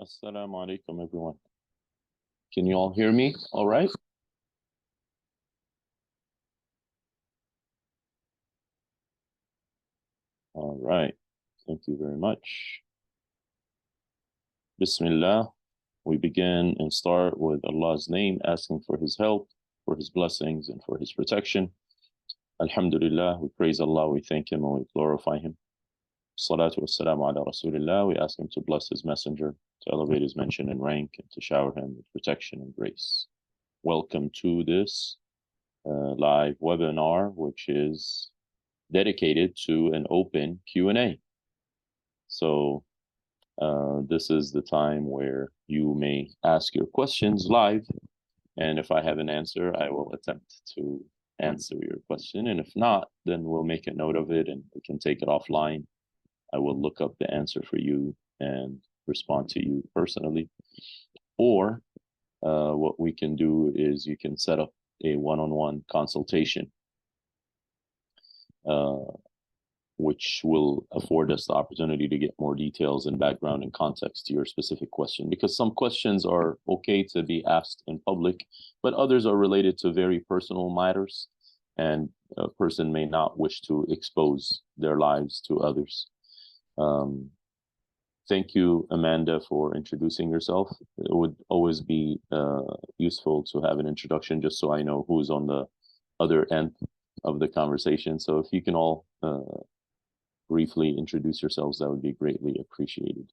Assalamu alaikum, everyone. Can you all hear me all right? All right. Thank you very much. Bismillah. We begin and start with Allah's name, asking for His help, for His blessings, and for His protection. Alhamdulillah, we praise Allah, we thank Him, and we glorify Him. Salatu wassalamu ala Rasulillah. We ask Him to bless His messenger, to elevate His mention and rank, and to shower Him with protection and grace. Welcome to this live webinar, which is dedicated to an open Q&A. So this is the time where you may ask your questions live, and if I have an answer, I will attempt to answer your question, and if not, then we'll make a note of it and we can take it offline. I will look up the answer for you and respond to you personally, or what we can do is you can set up a one-on-one consultation, which will afford us the opportunity to get more details and background and context to your specific question. Because some questions are okay to be asked in public, but others are related to very personal matters, and a person may not wish to expose their lives to others. Thank you, Amanda, for introducing yourself. It would always be useful to have an introduction just so I know who's on the other end of the conversation. So if you can all briefly introduce yourselves, that would be greatly appreciated.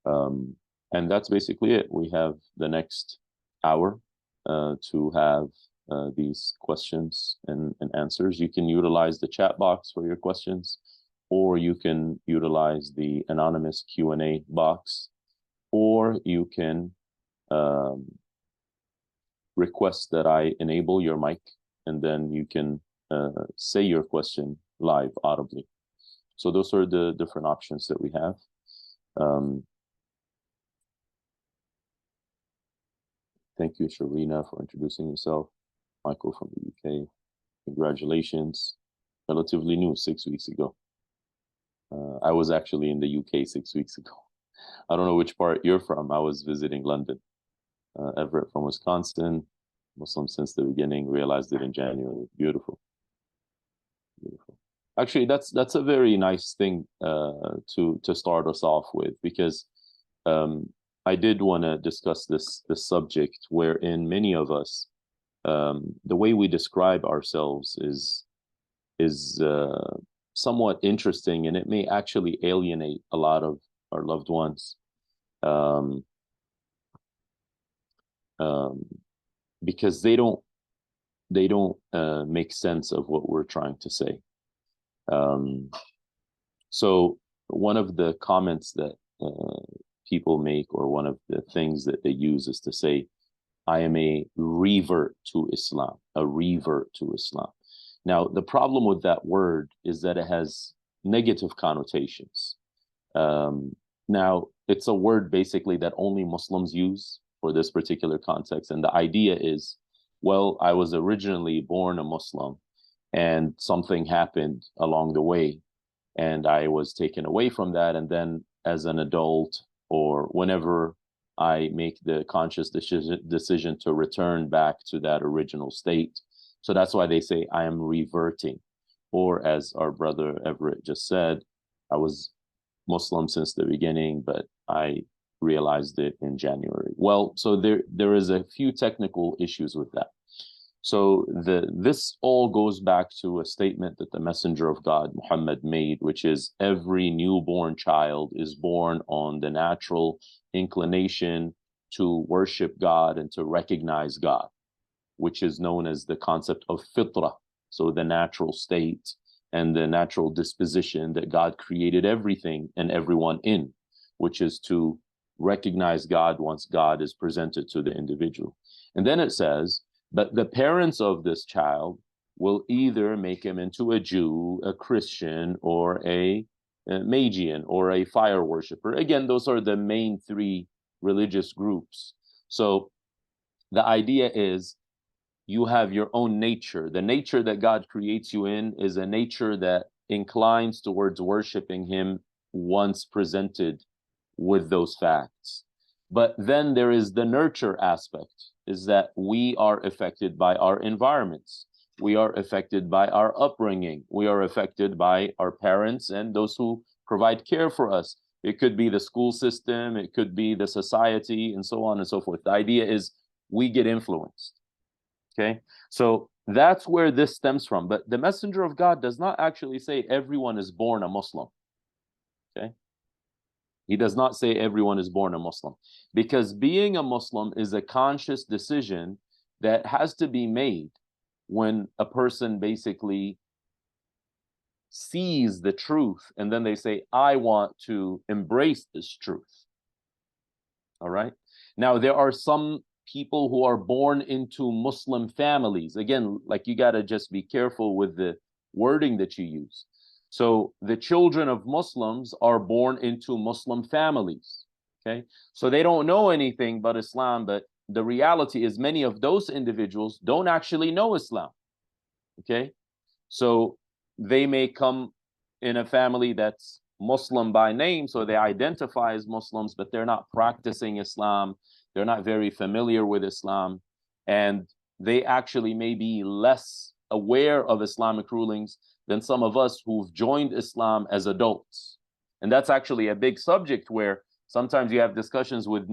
And that's basically it. We have the next hour to have these questions and answers. You can utilize the chat box for your questions, or you can utilize the anonymous Q&A box, or you can request that I enable your mic, and then you can say your question live audibly. So those are the different options that we have. Thank you, Sharina, for introducing yourself. Michael from the UK, congratulations. Relatively new, 6 weeks ago. I was actually in the UK 6 weeks ago. I don't know which part you're from. I was visiting London. Everett from Wisconsin, Muslim since the beginning, realized it in January. Beautiful. Beautiful. Actually, that's a very nice thing to start us off with, because I did want to discuss this subject, wherein many of us, the way we describe ourselves is somewhat interesting, and it may actually alienate a lot of our loved ones, because they don't make sense of what we're trying to say. So one of the comments that people make, or one of the things that they use, is to say, I am a revert to Islam, a revert to Islam. Now, the problem with that word is that it has negative connotations. Now, it's a word basically that only Muslims use for this particular context. And the idea is, well, I was originally born a Muslim, and something happened along the way, and I was taken away from that. And then as an adult, or whenever I make the conscious decision to return back to that original state. So that's why they say I am reverting. Or as our brother Everett just said, I was Muslim since the beginning, but I realized it in January. Well, so there is a few technical issues with that. So this all goes back to a statement that the Messenger of God, Muhammad, made, which is every newborn child is born on the natural inclination to worship God and to recognize God, which is known as the concept of fitrah. So the natural state and the natural disposition that God created everything and everyone in, which is to recognize God once God is presented to the individual. And then it says, but the parents of this child will either make him into a Jew, a Christian, or a Magian, or a fire worshiper. Again, those are the main three religious groups. So the idea is you have your own nature. The nature that God creates you in is a nature that inclines towards worshiping Him once presented with those facts. But then there is the nurture aspect, is that we are affected by our environments. We are affected by our upbringing. We are affected by our parents and those who provide care for us. It could be the school system, it could be the society, and so on and so forth. The idea is we get influenced. Okay, so that's where this stems from. But the Messenger of God does not actually say everyone is born a Muslim. Okay, he does not say everyone is born a Muslim, because being a Muslim is a conscious decision that has to be made when a person basically sees the truth and then they say, I want to embrace this truth. All right. Now, there are some people who are born into Muslim families. Again, like, you got to just be careful with the wording that you use. So the children of Muslims are born into Muslim families. Okay. So they don't know anything but Islam, but the reality is many of those individuals don't actually know Islam. Okay. So they may come in a family that's Muslim by name, so they identify as Muslims, but they're not practicing Islam. They're not very familiar with Islam, and they actually may be less aware of Islamic rulings than some of us who've joined Islam as adults. And that's actually a big subject, where sometimes you have discussions with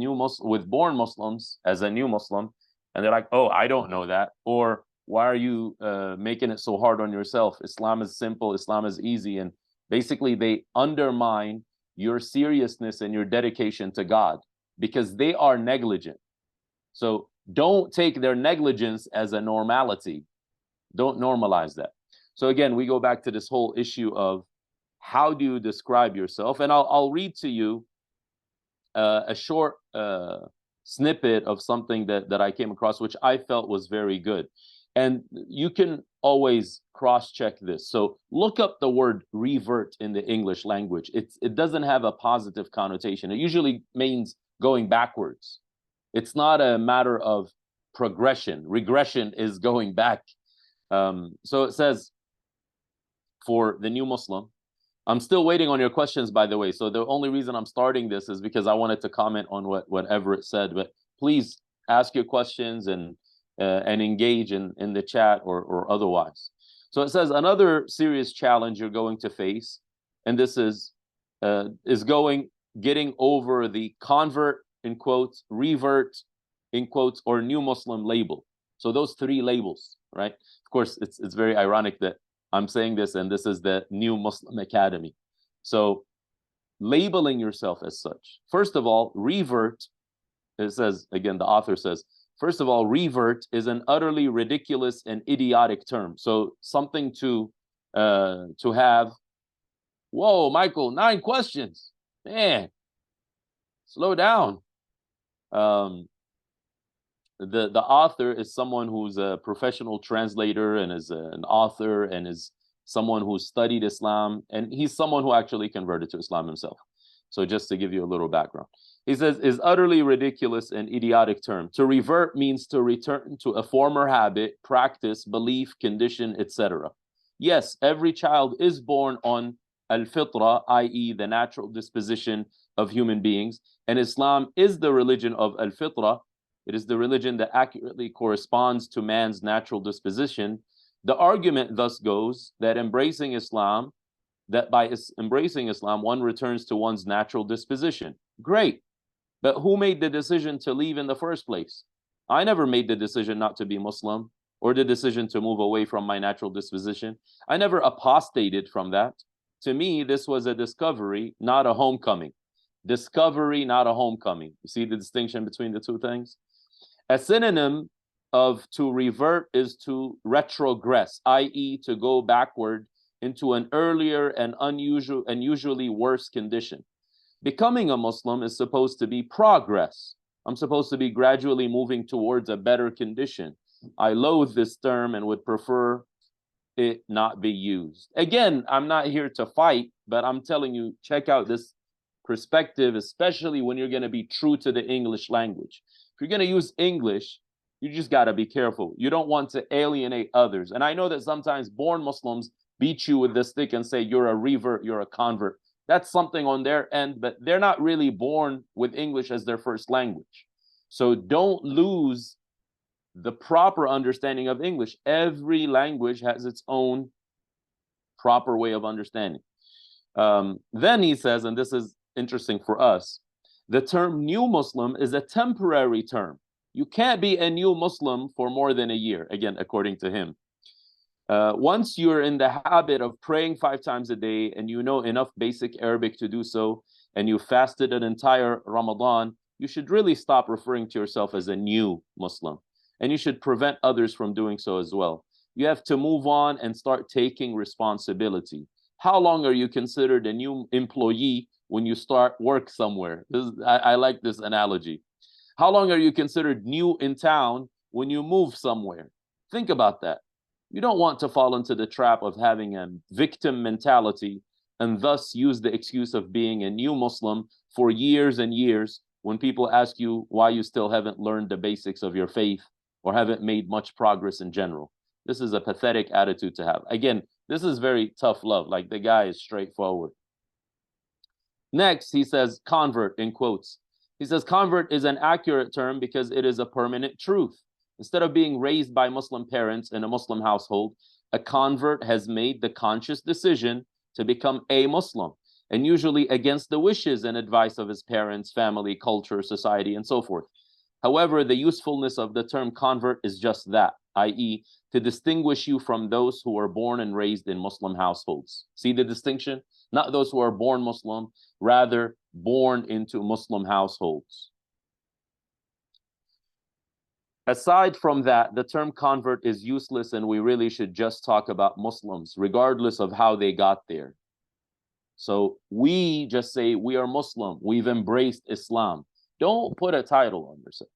born Muslims as a new Muslim, and they're like, oh, I don't know that. Or, why are you making it so hard on yourself? Islam is simple, Islam is easy. And basically they undermine your seriousness and your dedication to God, because they are negligent. So don't take their negligence as a normality. Don't normalize that. So again, we go back to this whole issue of how do you describe yourself? And I'll read to you a short snippet of something that I came across, which I felt was very good. And you can always cross-check this. So look up the word revert in the English language. It doesn't have a positive connotation. It usually means going backwards. It's not a matter of progression. Regression is going back. So it says, for the new Muslim, I'm still waiting on your questions, by the way. So the only reason I'm starting this is because I wanted to comment on whatever it said. But please ask your questions and engage in the chat or otherwise. So it says, another serious challenge you're going to face, and this is getting over the convert, in quotes, revert, in quotes, or new Muslim label. So those three labels, right? Of course, it's very ironic that I'm saying this, and this is the New Muslim Academy. So labeling yourself as such. First of all, revert, it says, again, the author says, first of all, revert is an utterly ridiculous and idiotic term. So something to have. Whoa, Michael, 9 questions. Man, slow down. The author is someone who's a professional translator and is an author and is someone who studied Islam, and he's someone who actually converted to Islam himself. So just to give you a little background, he says, is utterly ridiculous and idiotic term. To revert means to return to a former habit, practice, belief, condition, etc. Yes, every child is born on al-fitra, i.e. the natural disposition of human beings, and Islam is the religion of al-fitra. It is the religion that accurately corresponds to man's natural disposition. The argument thus goes that by embracing Islam, one returns to one's natural disposition. Great. But who made the decision to leave in the first place? I never made the decision not to be Muslim or the decision to move away from my natural disposition. I never apostated from that. To me, this was a discovery, not a homecoming. Discovery, not a homecoming. You see the distinction between the two things? A synonym of to revert is to retrogress, i.e. to go backward into an earlier and unusually worse condition. Becoming a Muslim is supposed to be progress. I'm supposed to be gradually moving towards a better condition. I loathe this term and would prefer it not be used. Again, I'm not here to fight, but I'm telling you, check out this perspective, especially when you're going to be true to the English language. If you're going to use English, you just got to be careful. You don't want to alienate others. And I know that sometimes born Muslims beat you with the stick and say, you're a revert, you're a convert. That's something on their end, but they're not really born with English as their first language. So don't lose the proper understanding of English. Every language has its own proper way of understanding. Then he says, and this is interesting for us, the term new Muslim is a temporary term. You can't be a new Muslim for more than a year, again, according to him. Once you're in the habit of praying 5 times a day and you know enough basic Arabic to do so, and you fasted an entire Ramadan, you should really stop referring to yourself as a new Muslim. And you should prevent others from doing so as well. You have to move on and start taking responsibility. How long are you considered a new employee when you start work somewhere? I like this analogy. How long are you considered new in town when you move somewhere? Think about that. You don't want to fall into the trap of having a victim mentality and thus use the excuse of being a new Muslim for years and years when people ask you why you still haven't learned the basics of your faith or haven't made much progress in general. This is a pathetic attitude to have. Again, this is very tough love. Like, the guy is straightforward. Next, he says convert in quotes. He says convert is an accurate term because it is a permanent truth. Instead of being raised by Muslim parents in a Muslim household, a convert has made the conscious decision to become a Muslim, and usually against the wishes and advice of his parents, family, culture, society, and so forth. However, the usefulness of the term convert is just that, i.e., to distinguish you from those who are born and raised in Muslim households. See the distinction? Not those who are born Muslim, rather born into Muslim households. Aside from that, the term convert is useless, and we really should just talk about Muslims, regardless of how they got there. So we just say we are Muslim, we've embraced Islam. Don't put a title on yourself.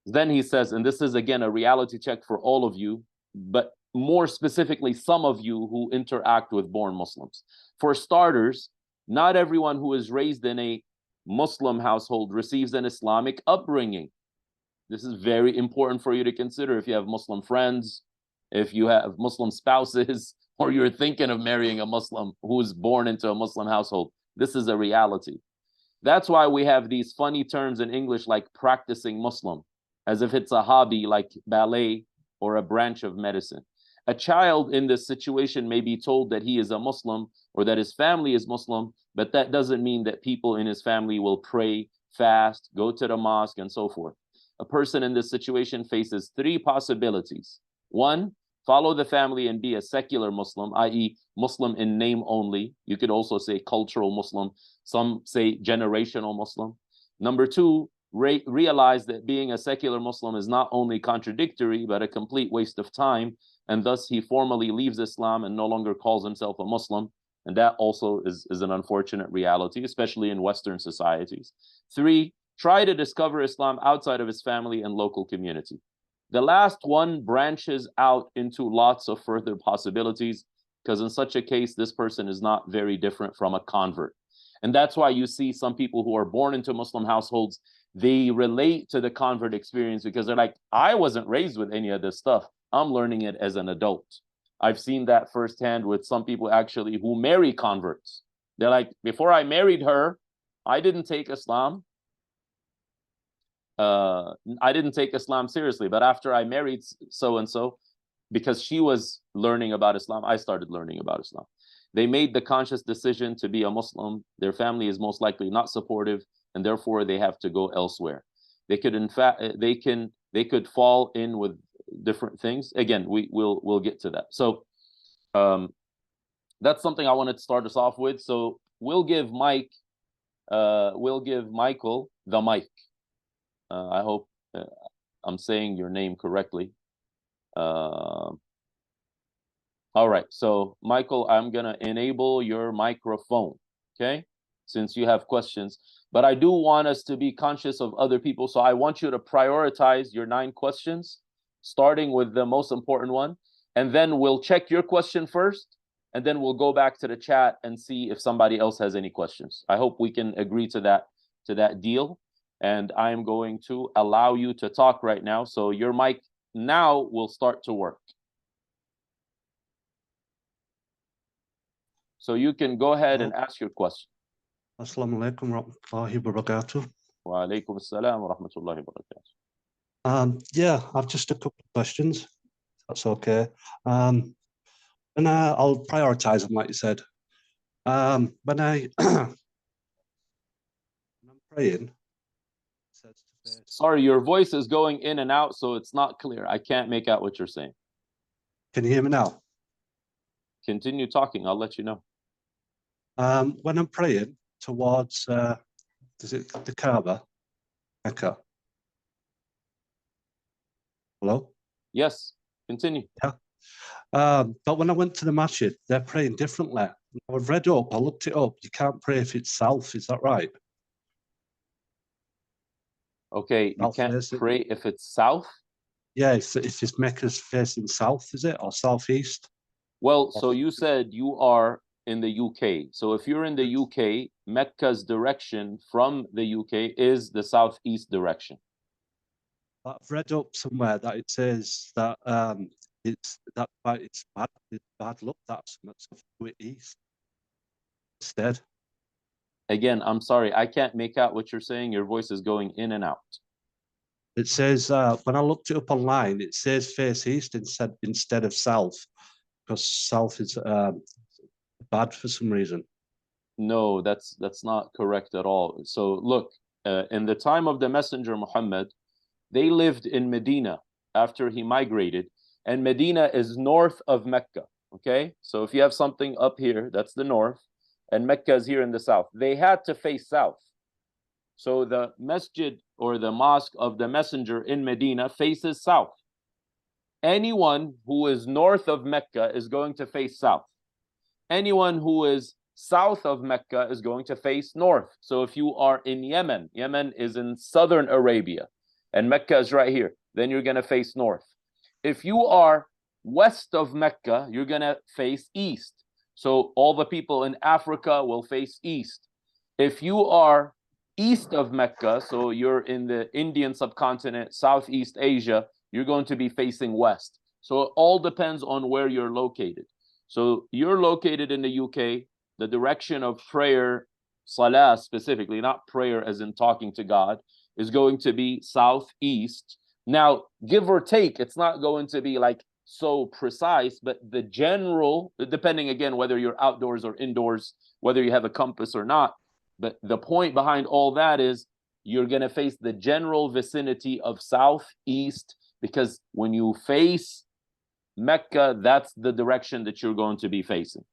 Then he says, and this is again a reality check for all of you, but more specifically, some of you who interact with born Muslims. For starters, not everyone who is raised in a Muslim household receives an Islamic upbringing. This is very important for you to consider if you have Muslim friends, if you have Muslim spouses, or you're thinking of marrying a Muslim who's born into a Muslim household. This is a reality. That's why we have these funny terms in English like practicing Muslim, as if it's a hobby like ballet or a branch of medicine. A child in this situation may be told that he is a Muslim or that his family is Muslim, but that doesn't mean that people in his family will pray, fast, go to the mosque, and so forth. A person in this situation faces 3 possibilities. 1, follow the family and be a secular Muslim, i.e. Muslim in name only. You could also say cultural Muslim. Some say generational Muslim. Number 2, realize that being a secular Muslim is not only contradictory, but a complete waste of time. And thus he formally leaves Islam and no longer calls himself a Muslim. And that also is an unfortunate reality, especially in Western societies. 3, try to discover Islam outside of his family and local community. The last one branches out into lots of further possibilities, because in such a case, this person is not very different from a convert. And that's why you see some people who are born into Muslim households, they relate to the convert experience because they're like, I wasn't raised with any of this stuff. I'm learning it as an adult. I've seen that firsthand with some people actually who marry converts. They're like, before I married her, I didn't take Islam. I didn't take Islam seriously, but after I married so-and-so, because she was learning about Islam, I started learning about Islam. They made the conscious decision to be a Muslim. Their family is most likely not supportive, and therefore they have to go elsewhere. They could, in fact, they could fall in with different things. Again, we'll get to that. So that's something I wanted to start us off with. So we'll give Michael the mic. I hope I'm saying your name correctly. All right, so Michael, I'm gonna enable your microphone, okay? Since you have questions, but I do want us to be conscious of other people. So I want you to prioritize your 9 questions, starting with the most important one, and then we'll check your question first, and then we'll go back to the chat and see if somebody else has any questions. I hope we can agree to that deal. And I'm going to allow you to talk right now. So your mic now will start to work. So you can go ahead and ask your question. Assalamu alaikum wa rahmatullahi wa barakatuh. Wa alaikum assalam wa rahmatullahi wa barakatuh. Yeah, I've just a couple of questions. That's okay. And I'll prioritize them, like you said. When when I'm praying, it says to face. Sorry, your voice is going in and out, so it's not clear. I can't make out what you're saying. Can you hear me now? Continue talking. I'll let you know. When I'm praying towards, is it the Kaaba, Mecca? Hello? Yes, continue. Yeah. But when I went to the masjid, they're praying differently. I've read up, I looked it up. You can't pray if it's south, is that right? Okay, you can't pray if it's south? Yeah, if it's Mecca's facing south, is it? Or southeast? Well, so you said you are in the UK. So if you're in the UK, Mecca's direction from the UK is the southeast direction. I've read up somewhere that it says that it's bad luck, that's do it east instead. Again, I'm sorry, I can't make out what you're saying. Your voice is going in and out. It says when I looked it up online, it says face east instead of south, because south is bad for some reason. No, that's not correct at all. So look, in the time of the Messenger Muhammad, they lived in Medina after he migrated, and Medina is north of Mecca. Okay, so if you have something up here, that's the north, and Mecca is here in the south. They had to face south. So the masjid or the mosque of the Messenger in Medina faces south. Anyone who is north of Mecca is going to face south. Anyone who is south of Mecca is going to face north. So if you are in Yemen, Yemen is in southern Arabia, and Mecca is right here, then you're going to face north. If you are west of Mecca, you're going to face east. So all the people in Africa will face east. If you are east of Mecca, so you're in the Indian subcontinent, Southeast Asia, you're going to be facing west. So it all depends on where you're located. So you're located in the UK, the direction of prayer, salah specifically, not prayer as in talking to God, is going to be southeast. Now, give or take, it's not going to be like so precise, but the general, depending again whether you're outdoors or indoors, whether you have a compass or not, but the point behind all that is you're going to face the general vicinity of southeast, because when you face Mecca, that's the direction that you're going to be facing.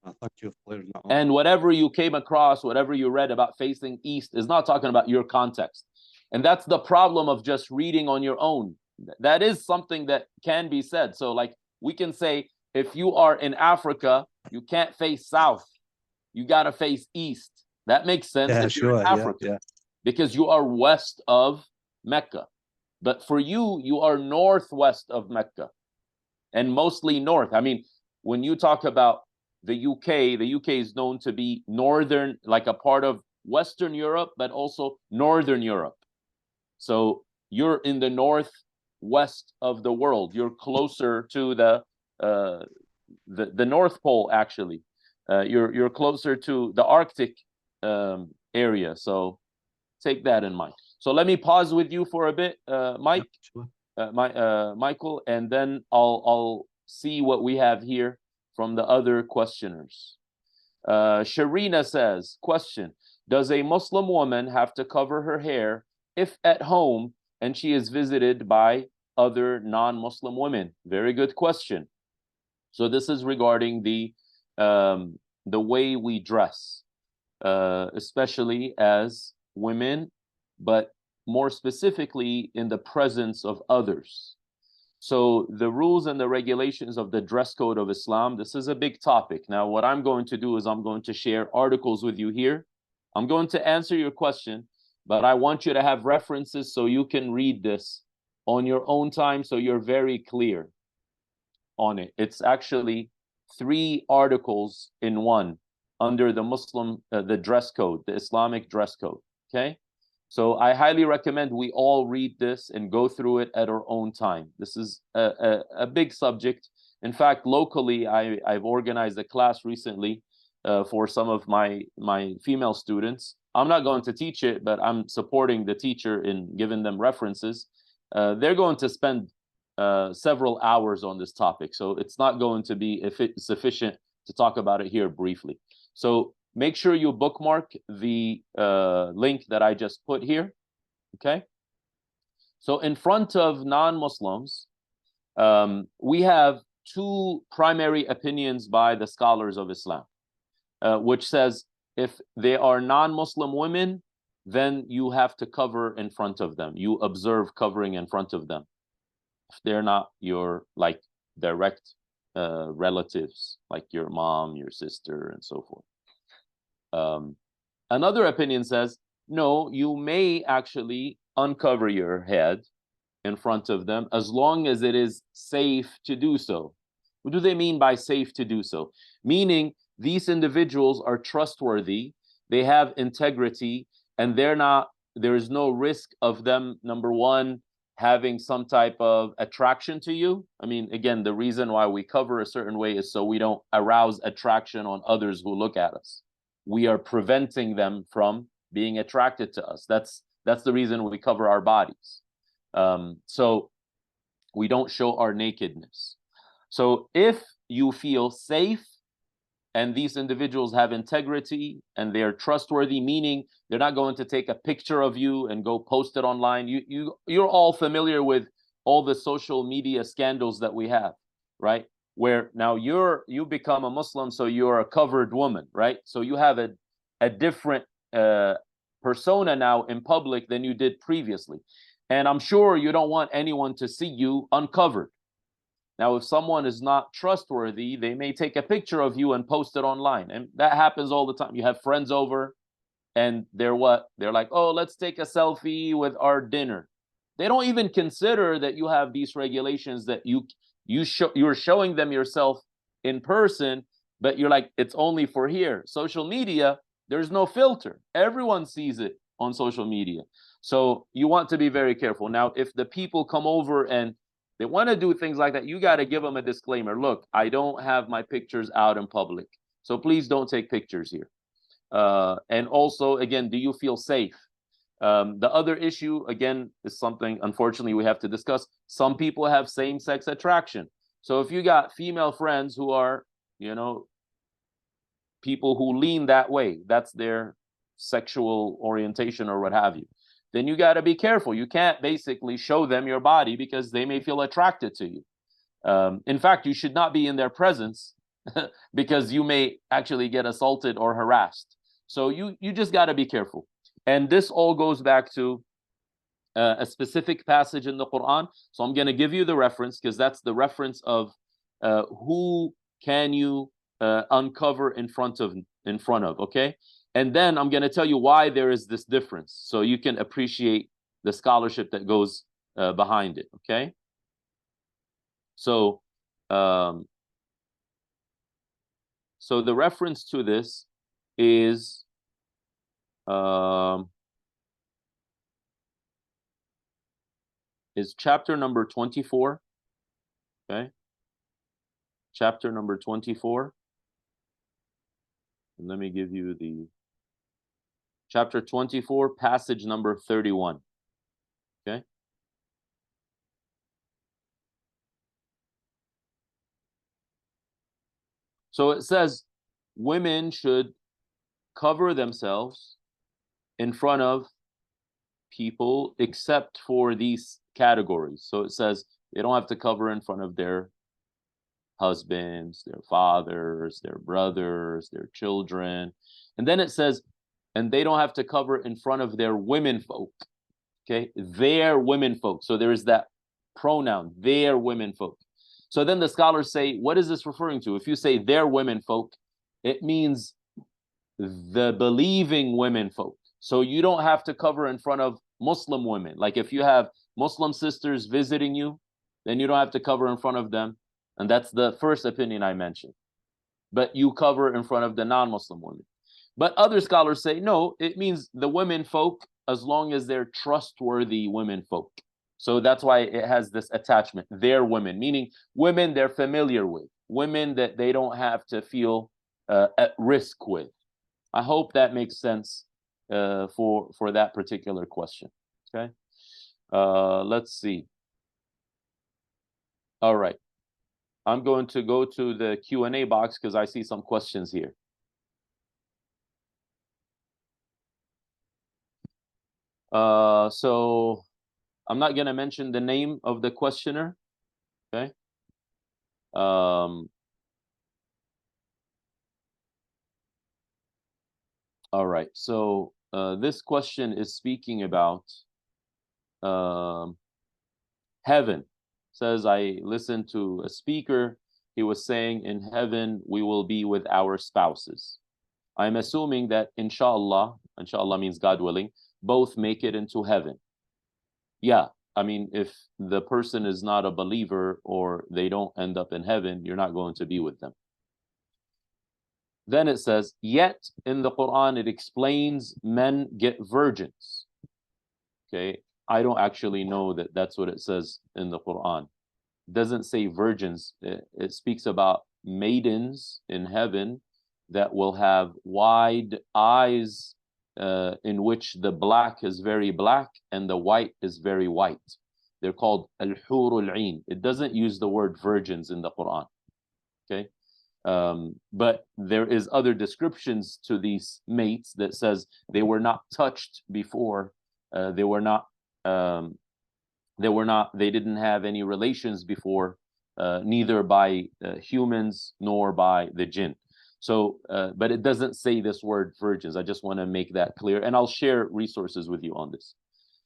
Thank you for clearing that up. And whatever you came across, whatever you read about facing east is not talking about your context. And that's the problem of just reading on your own. That is something that can be said. So like we can say, if you are in Africa, you can't face south. You got to face east. That makes sense if you're in Africa, because you are west of Mecca. But for you, you are northwest of Mecca and mostly north. I mean, when you talk about the UK is known to be northern, like a part of Western Europe, but also Northern Europe. So you're in the northwest of the world. You're closer to the North Pole, actually. You're closer to the Arctic area. So take that in mind. So let me pause with you for a bit, Mike, Michael, and then I'll see what we have here from the other questioners. Sharina says, question, does a Muslim woman have to cover her hair if at home and she is visited by other non-Muslim women? Very good question. So this is regarding the way we dress, especially as women, but more specifically in the presence of others. So the rules and the regulations of the dress code of Islam, this is a big topic. Now, what I'm going to do is I'm going to share articles with you here. I'm going to answer your question, but I want you to have references so you can read this on your own time, so you're very clear on it. It's actually 3 articles in one under the Muslim, the dress code, the Islamic dress code, okay? So I highly recommend we all read this and go through it at our own time. This is a big subject, In fact, locally, I've organized a class recently for some of my female students. I'm not going to teach it, but I'm supporting the teacher in giving them references. They're going to spend several hours on this topic, so it's not going to be sufficient to talk about it here briefly. So make sure you bookmark the link that I just put here, okay? So in front of non-Muslims, we have two primary opinions by the scholars of Islam, which says if they are non-Muslim women, then you have to cover in front of them. You observe covering in front of them. If they're not your like direct relatives, like your mom, your sister, and so forth. Another opinion says, no, you may actually uncover your head in front of them as long as it is safe to do so. What do they mean by safe to do so? Meaning these individuals are trustworthy, they have integrity, and there is no risk of them, number one, having some type of attraction to you. I mean, again, the reason why we cover a certain way is so we don't arouse attraction on others who look at us. We are preventing them from being attracted to us. That's the reason we cover our bodies. So we don't show our nakedness. So if you feel safe and these individuals have integrity and they're trustworthy, meaning they're not going to take a picture of you and go post it online. You're all familiar with all the social media scandals that we have, right? Where now you become a Muslim, so you're a covered woman, right? So you have a different persona now in public than you did previously. And I'm sure you don't want anyone to see you uncovered. Now, if someone is not trustworthy, they may take a picture of you and post it online. And that happens all the time. You have friends over and they're what? They're like, oh, let's take a selfie with our dinner. They don't even consider that you have these regulations that you're showing them yourself in person, but you're like, it's only for here. Social media, there's no filter. Everyone sees it on social media. So you want to be very careful. Now, if the people come over and they want to do things like that, you got to give them a disclaimer. Look, I don't have my pictures out in public, so please don't take pictures here. And also, again, do you feel safe? The other issue, again, is something, unfortunately, we have to discuss. Some people have same-sex attraction. So if you got female friends who are, people who lean that way, that's their sexual orientation or what have you, then you got to be careful. You can't basically show them your body because they may feel attracted to you. In fact, you should not be in their presence because you may actually get assaulted or harassed. So you just got to be careful. And this all goes back to a specific passage in the Quran. So I'm going to give you the reference because that's the reference of who can you uncover in front of, okay? And then I'm going to tell you why there is this difference so you can appreciate the scholarship that goes behind it, okay? So, so the reference to this is chapter number 24, okay? Chapter number 24. And let me give you the chapter 24, passage number 31. Okay. So it says women should cover themselves in front of people except for these categories. So it says they don't have to cover in front of their husbands, their fathers, their brothers, their children. And then it says, and they don't have to cover in front of their women folk. Okay, their women folk. So there is that pronoun, their women folk. So then the scholars say, what is this referring to? If you say their women folk, it means the believing women folk. So you don't have to cover in front of Muslim women. Like if you have Muslim sisters visiting you, then you don't have to cover in front of them. And that's the first opinion I mentioned. But you cover in front of the non-Muslim women. But other scholars say, no, it means the women folk as long as they're trustworthy women folk. So that's why it has this attachment. They're women, meaning women they're familiar with, women that they don't have to feel at risk with. I hope that makes sense for that particular question. Okay, let's see. All right, I'm going to go to the Q&A box because I see some questions here. So I'm not going to mention the name of the questioner. Okay. All right. So this question is speaking about heaven. Says, I listened to a speaker. He was saying in heaven we will be with our spouses. I'm assuming that inshallah means God willing, both make it into heaven. Yeah, I mean, if the person is not a believer or they don't end up in heaven, you're not going to be with them. Then it says, yet in the Quran, it explains men get virgins. Okay, I don't actually know that that's what it says in the Quran. It doesn't say virgins. It speaks about maidens in heaven that will have wide eyes in which the black is very black and the white is very white. They're called al-hurul ain. It doesn't use the word virgins in the Quran. Okay. But there is other descriptions to these mates that says they were not touched before. They didn't have any relations before, neither by humans nor by the jinn. So, but it doesn't say this word virgins. I just want to make that clear, and I'll share resources with you on this.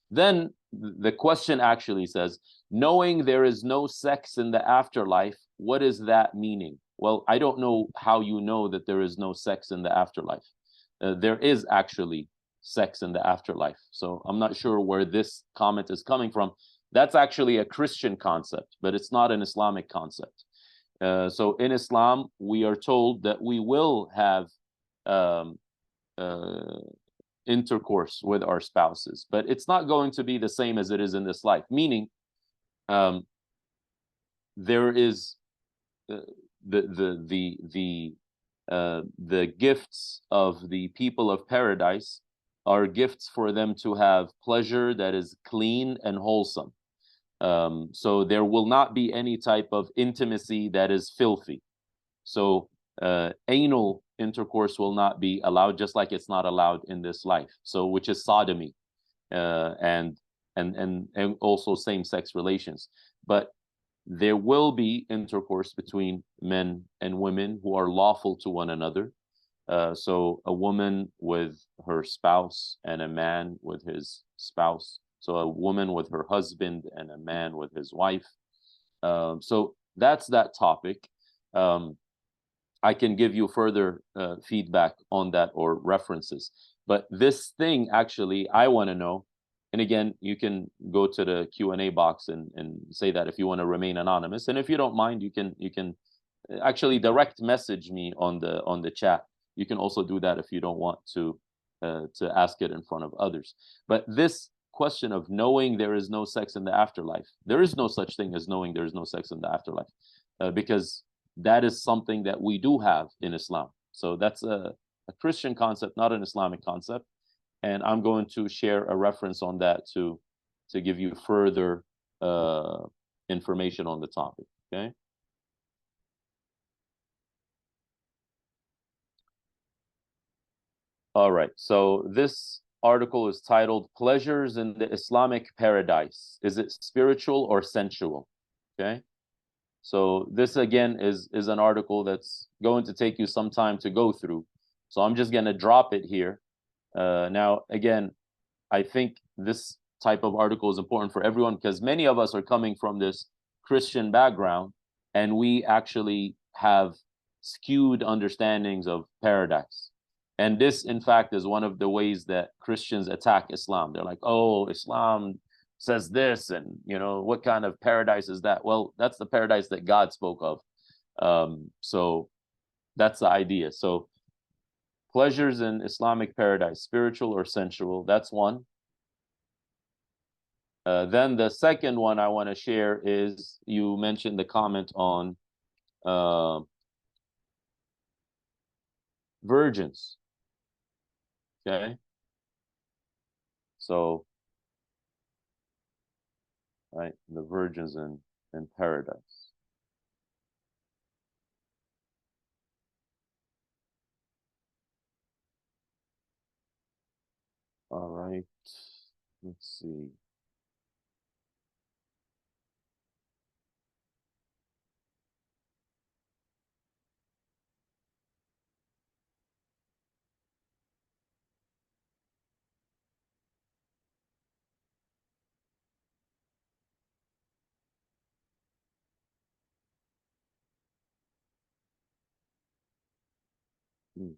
Then the question actually says, knowing there is no sex in the afterlife, what is that meaning? Well, I don't know how you know that there is no sex in the afterlife. There is actually sex in the afterlife. So I'm not sure where this comment is coming from. That's actually a Christian concept, but it's not an Islamic concept. So in Islam, we are told that we will have intercourse with our spouses, but it's not going to be the same as it is in this life. Meaning, there is the gifts of the people of paradise are gifts for them to have pleasure that is clean and wholesome. So there will not be any type of intimacy that is filthy. So anal intercourse will not be allowed, just like it's not allowed in this life. So which is sodomy, and also same-sex relations. But there will be intercourse between men and women who are lawful to one another. So a woman with her spouse and a man with his spouse. So a woman with her husband and a man with his wife. So that's that topic. I can give you further feedback on that or references. But this thing, actually, I want to know. And again, you can go to the Q&A box and say that if you want to remain anonymous. And if you don't mind, you can actually direct message me on the chat. You can also do that if you don't want to ask it in front of others. But this question of knowing there is no sex in the afterlife, there is no such thing as knowing there is no sex in the afterlife, because that is something that we do have in Islam. So that's a Christian concept, not an Islamic concept. And I'm going to share a reference on that to give you further information on the topic. Okay. All right. So this article is titled "Pleasures in the Islamic Paradise. Is it spiritual or sensual?" Okay. So this again is an article that's going to take you some time to go through. So I'm just going to drop it here. Now, again, I think this type of article is important for everyone because many of us are coming from this Christian background, and we actually have skewed understandings of paradise. And this, in fact, is one of the ways that Christians attack Islam. They're like, oh, Islam says this, and what kind of paradise is that? Well, that's the paradise that God spoke of. So that's the idea. So pleasures in Islamic paradise, spiritual or sensual, that's one. Then the second one I want to share is you mentioned the comment on virgins. Okay. So, right, the virgins in paradise. All right. Let's see. Hmm.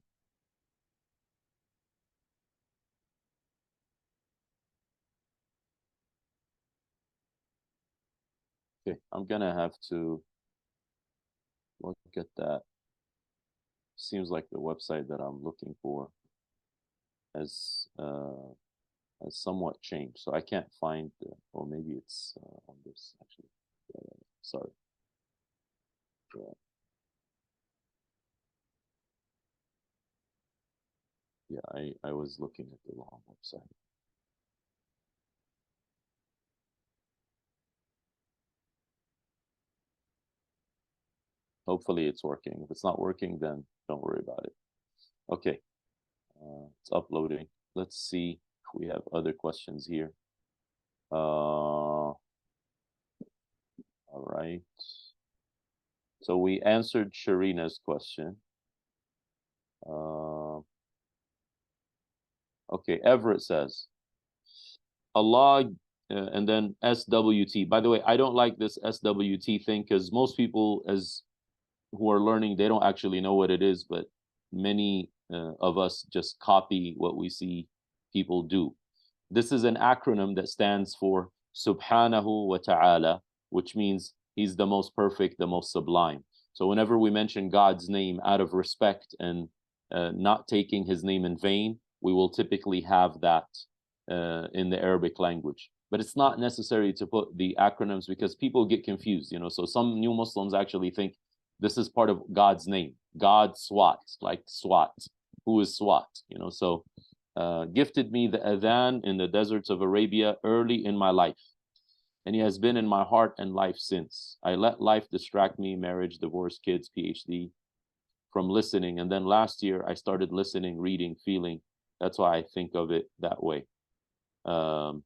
Okay, I'm gonna have to look at that. Seems like the website that I'm looking for has somewhat changed, so I can't find. Or maybe it's on this actually. Sorry. Yeah. Yeah, I was looking at the wrong website. Hopefully it's working. If it's not working, then don't worry about it. Okay, it's uploading. Let's see if we have other questions here. All right. So we answered Sharina's question. Okay, Everett says, Allah, and then SWT. By the way, I don't like this SWT thing because most people who are learning, they don't actually know what it is, but many of us just copy what we see people do. This is an acronym that stands for Subhanahu wa Ta'ala, which means he's the most perfect, the most sublime. So whenever we mention God's name out of respect and not taking his name in vain, we will typically have that in the Arabic language. But it's not necessary to put the acronyms because people get confused, you know. So some new Muslims actually think this is part of God's name. God Swat, like Swat. Who is Swat? You know, so gifted me the adhan in the deserts of Arabia early in my life. And he has been in my heart and life since. I let life distract me, marriage, divorce, kids, PhD, from listening. And then last year, I started listening, reading, feeling. That's why I think of it that way. God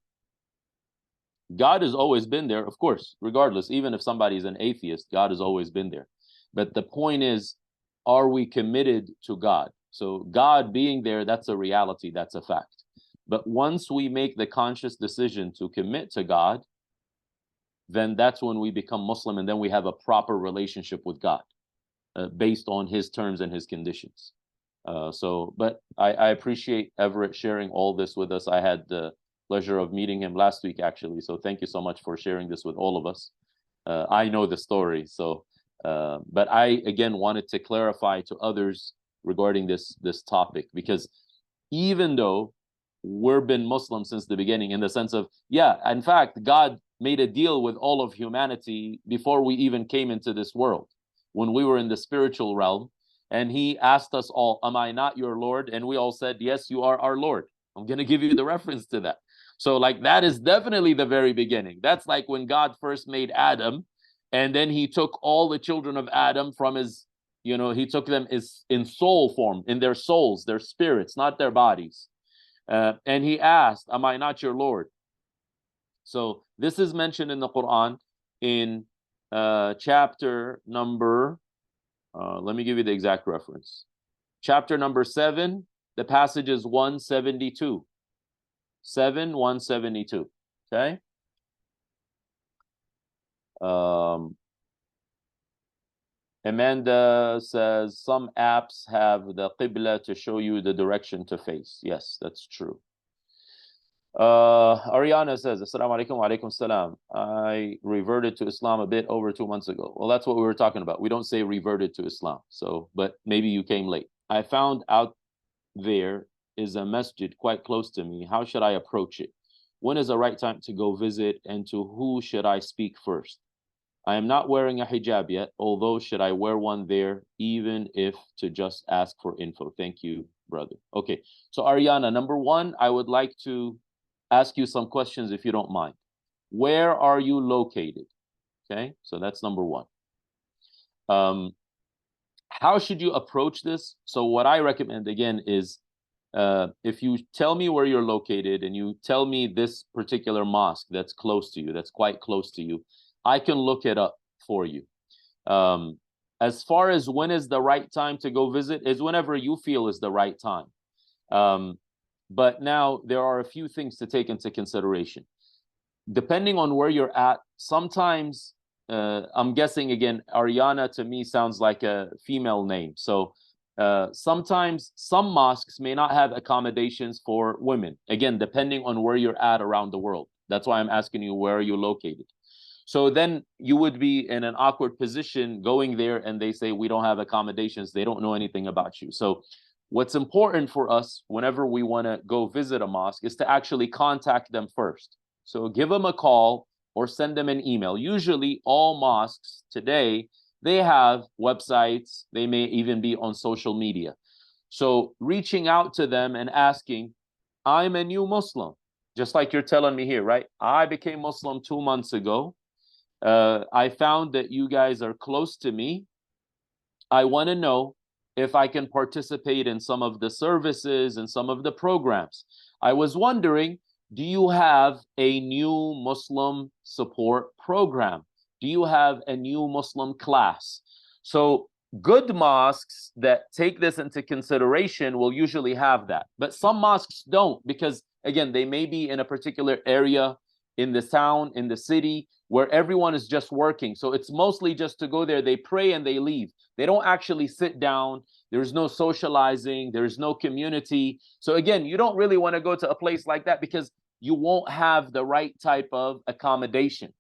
has always been there, of course, regardless. Even if somebody's an atheist, God has always been there. But the point is, are we committed to God? So God being there, that's a reality, that's a fact. But once we make the conscious decision to commit to God, then that's when we become Muslim, and then we have a proper relationship with God based on his terms and his conditions. But I appreciate Everett sharing all this with us. I had the pleasure of meeting him last week, actually. So thank you so much for sharing this with all of us. I know the story, so but I again wanted to clarify to others regarding this topic, because even though we've been Muslim since the beginning, in the sense of, yeah, in fact, God made a deal with all of humanity before we even came into this world, when we were in the spiritual realm, and he asked us all, am I not your Lord? And we all said, yes, you are our Lord. I'm going to give you the reference to that. So like that is definitely the very beginning. That's like when God first made Adam, and then he took all the children of Adam from his, you know, he took them in soul form, in their souls, their spirits, not their bodies. And he asked, am I not your Lord? So this is mentioned in the Quran in chapter number, let me give you the exact reference. Chapter number 7, the passage is 172. 172. Okay. Amanda says some apps have the qibla to show you the direction to face. Yes, that's true. Ariana says, Assalamu alaikum wa alaikum salam. I reverted to Islam a bit over 2 months ago. Well, that's what we were talking about. We don't say reverted to Islam. So, but maybe you came late. I found out there is a masjid quite close to me. How should I approach it? when is the right time to go visit, and to who should I speak first? I am not wearing a hijab yet, although should I wear one there, even if to just ask for info? Thank you, brother. Okay, so Ariana, number one, I would like to ask you some questions if you don't mind. Where are you located? Okay, so that's number one. How should you approach this? So what I recommend, again, is if you tell me where you're located and you tell me this particular mosque that's close to you, that's quite close to you, I can look it up for you. As far as when is the right time to go visit, is whenever you feel is the right time. But now there are a few things to take into consideration. Depending on where you're at, sometimes, I'm guessing, again, Ariana to me sounds like a female name. So sometimes some mosques may not have accommodations for women, again, depending on where you're at around the world. That's why I'm asking you, where are you located? So then you would be in an awkward position going there and they say, we don't have accommodations. They don't know anything about you. So what's important for us whenever we want to go visit a mosque is to actually contact them first. So give them a call or send them an email. Usually all mosques today, they have websites. They may even be on social media. So reaching out to them and asking, I'm a new Muslim, just like you're telling me here, right? I became Muslim 2 months ago. I found that you guys are close to me. I want to know if I can participate in some of the services and some of the programs. I was wondering, do you have a new Muslim support program? Do you have a new Muslim class? So good mosques that take this into consideration will usually have that. But some mosques don't, because again, they may be in a particular area in the town, in the city, where everyone is just working. So it's mostly just to go there, they pray and they leave. They don't actually sit down. There's no socializing. There's no community. So again, you don't really want to go to a place like that because you won't have the right type of accommodation,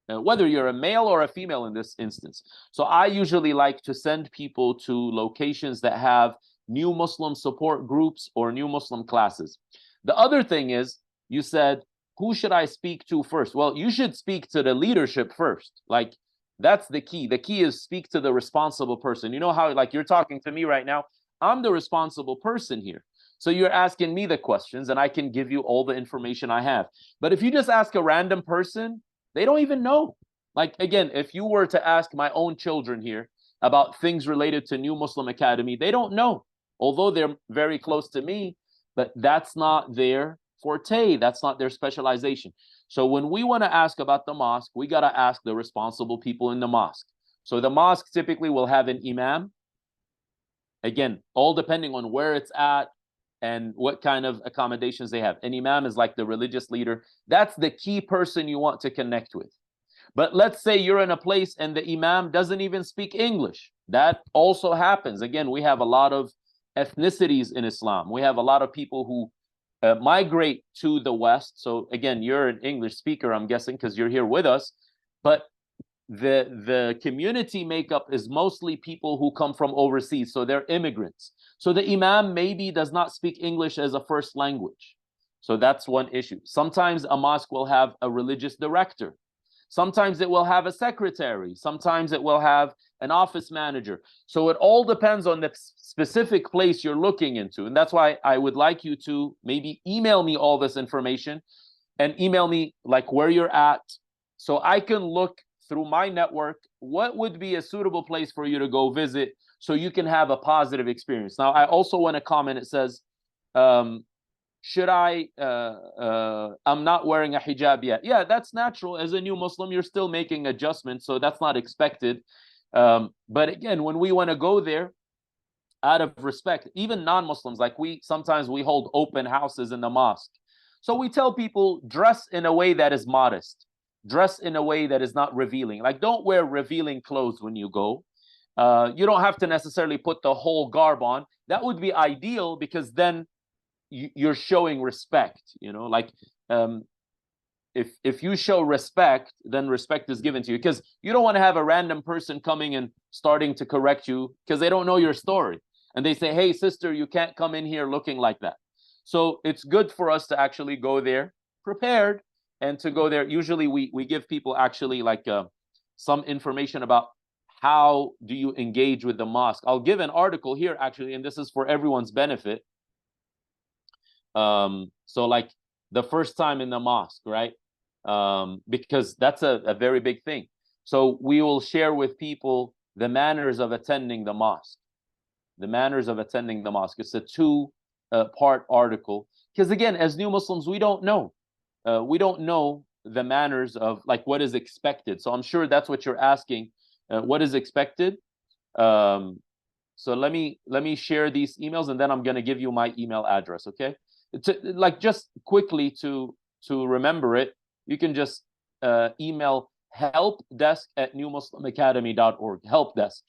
whether you're a male or a female in this instance. So I usually like to send people to locations that have new Muslim support groups or new Muslim classes. The other thing is, you said, who should I speak to first? Well, you should speak to the leadership first. Like, that's the key. The key is speak to the responsible person. You know how, like, you're talking to me right now, I'm the responsible person here. So you're asking me the questions and I can give you all the information I have. But if you just ask a random person, they don't even know. Like, again, if you were to ask my own children here about things related to New Muslim Academy, they don't know, although they're very close to me, but that's not their forte. That's not their specialization. So when we want to ask about the mosque, we got to ask the responsible people in the mosque. So the mosque typically will have an imam. Again, all depending on where it's at and what kind of accommodations they have. An imam is like the religious leader. That's the key person you want to connect with. But let's say you're in a place and the imam doesn't even speak English. That also happens. Again, we have a lot of ethnicities in Islam. We have a lot of people who migrate to the West. So again, you're an English speaker, I'm guessing, because you're here with us. But the community makeup is mostly people who come from overseas. So they're immigrants. So the imam maybe does not speak English as a first language. So that's one issue. Sometimes a mosque will have a religious director. Sometimes it will have a secretary. Sometimes it will have an office manager. So it all depends on the specific place you're looking into. And that's why I would like you to maybe email me all this information and email me like where you're at, so I can look through my network what would be a suitable place for you to go visit so you can have a positive experience. Now, I also want to comment, it says, should I, I'm not wearing a hijab yet. Yeah, that's natural. As a new Muslim, you're still making adjustments, so that's not expected. But again, when we want to go there, out of respect, even non-Muslims, like sometimes we hold open houses in the mosque. So we tell people, dress in a way that is modest. Dress in a way that is not revealing. Like, don't wear revealing clothes when you go. You don't have to necessarily put the whole garb on. That would be ideal, because then you're showing respect, you know, like if you show respect, then respect is given to you, because you don't want to have a random person coming and starting to correct you because they don't know your story. And they say, hey, sister, you can't come in here looking like that. So it's good for us to actually go there prepared and to go there. Usually we give people actually like some information about how do you engage with the mosque. I'll give an article here actually, and this is for everyone's benefit. So like the first time in the mosque, right? Because that's a very big thing. So we will share with people the manners of attending the mosque. The manners of attending the mosque. It's a two-part article. Because again, as new Muslims, we don't know. We don't know the manners of like what is expected. So I'm sure that's what you're asking. What is expected? So let me share these emails, and then I'm going to give you my email address. Okay, like just quickly to remember it, you can just email helpdesk@newmuslimacademy.org. Helpdesk.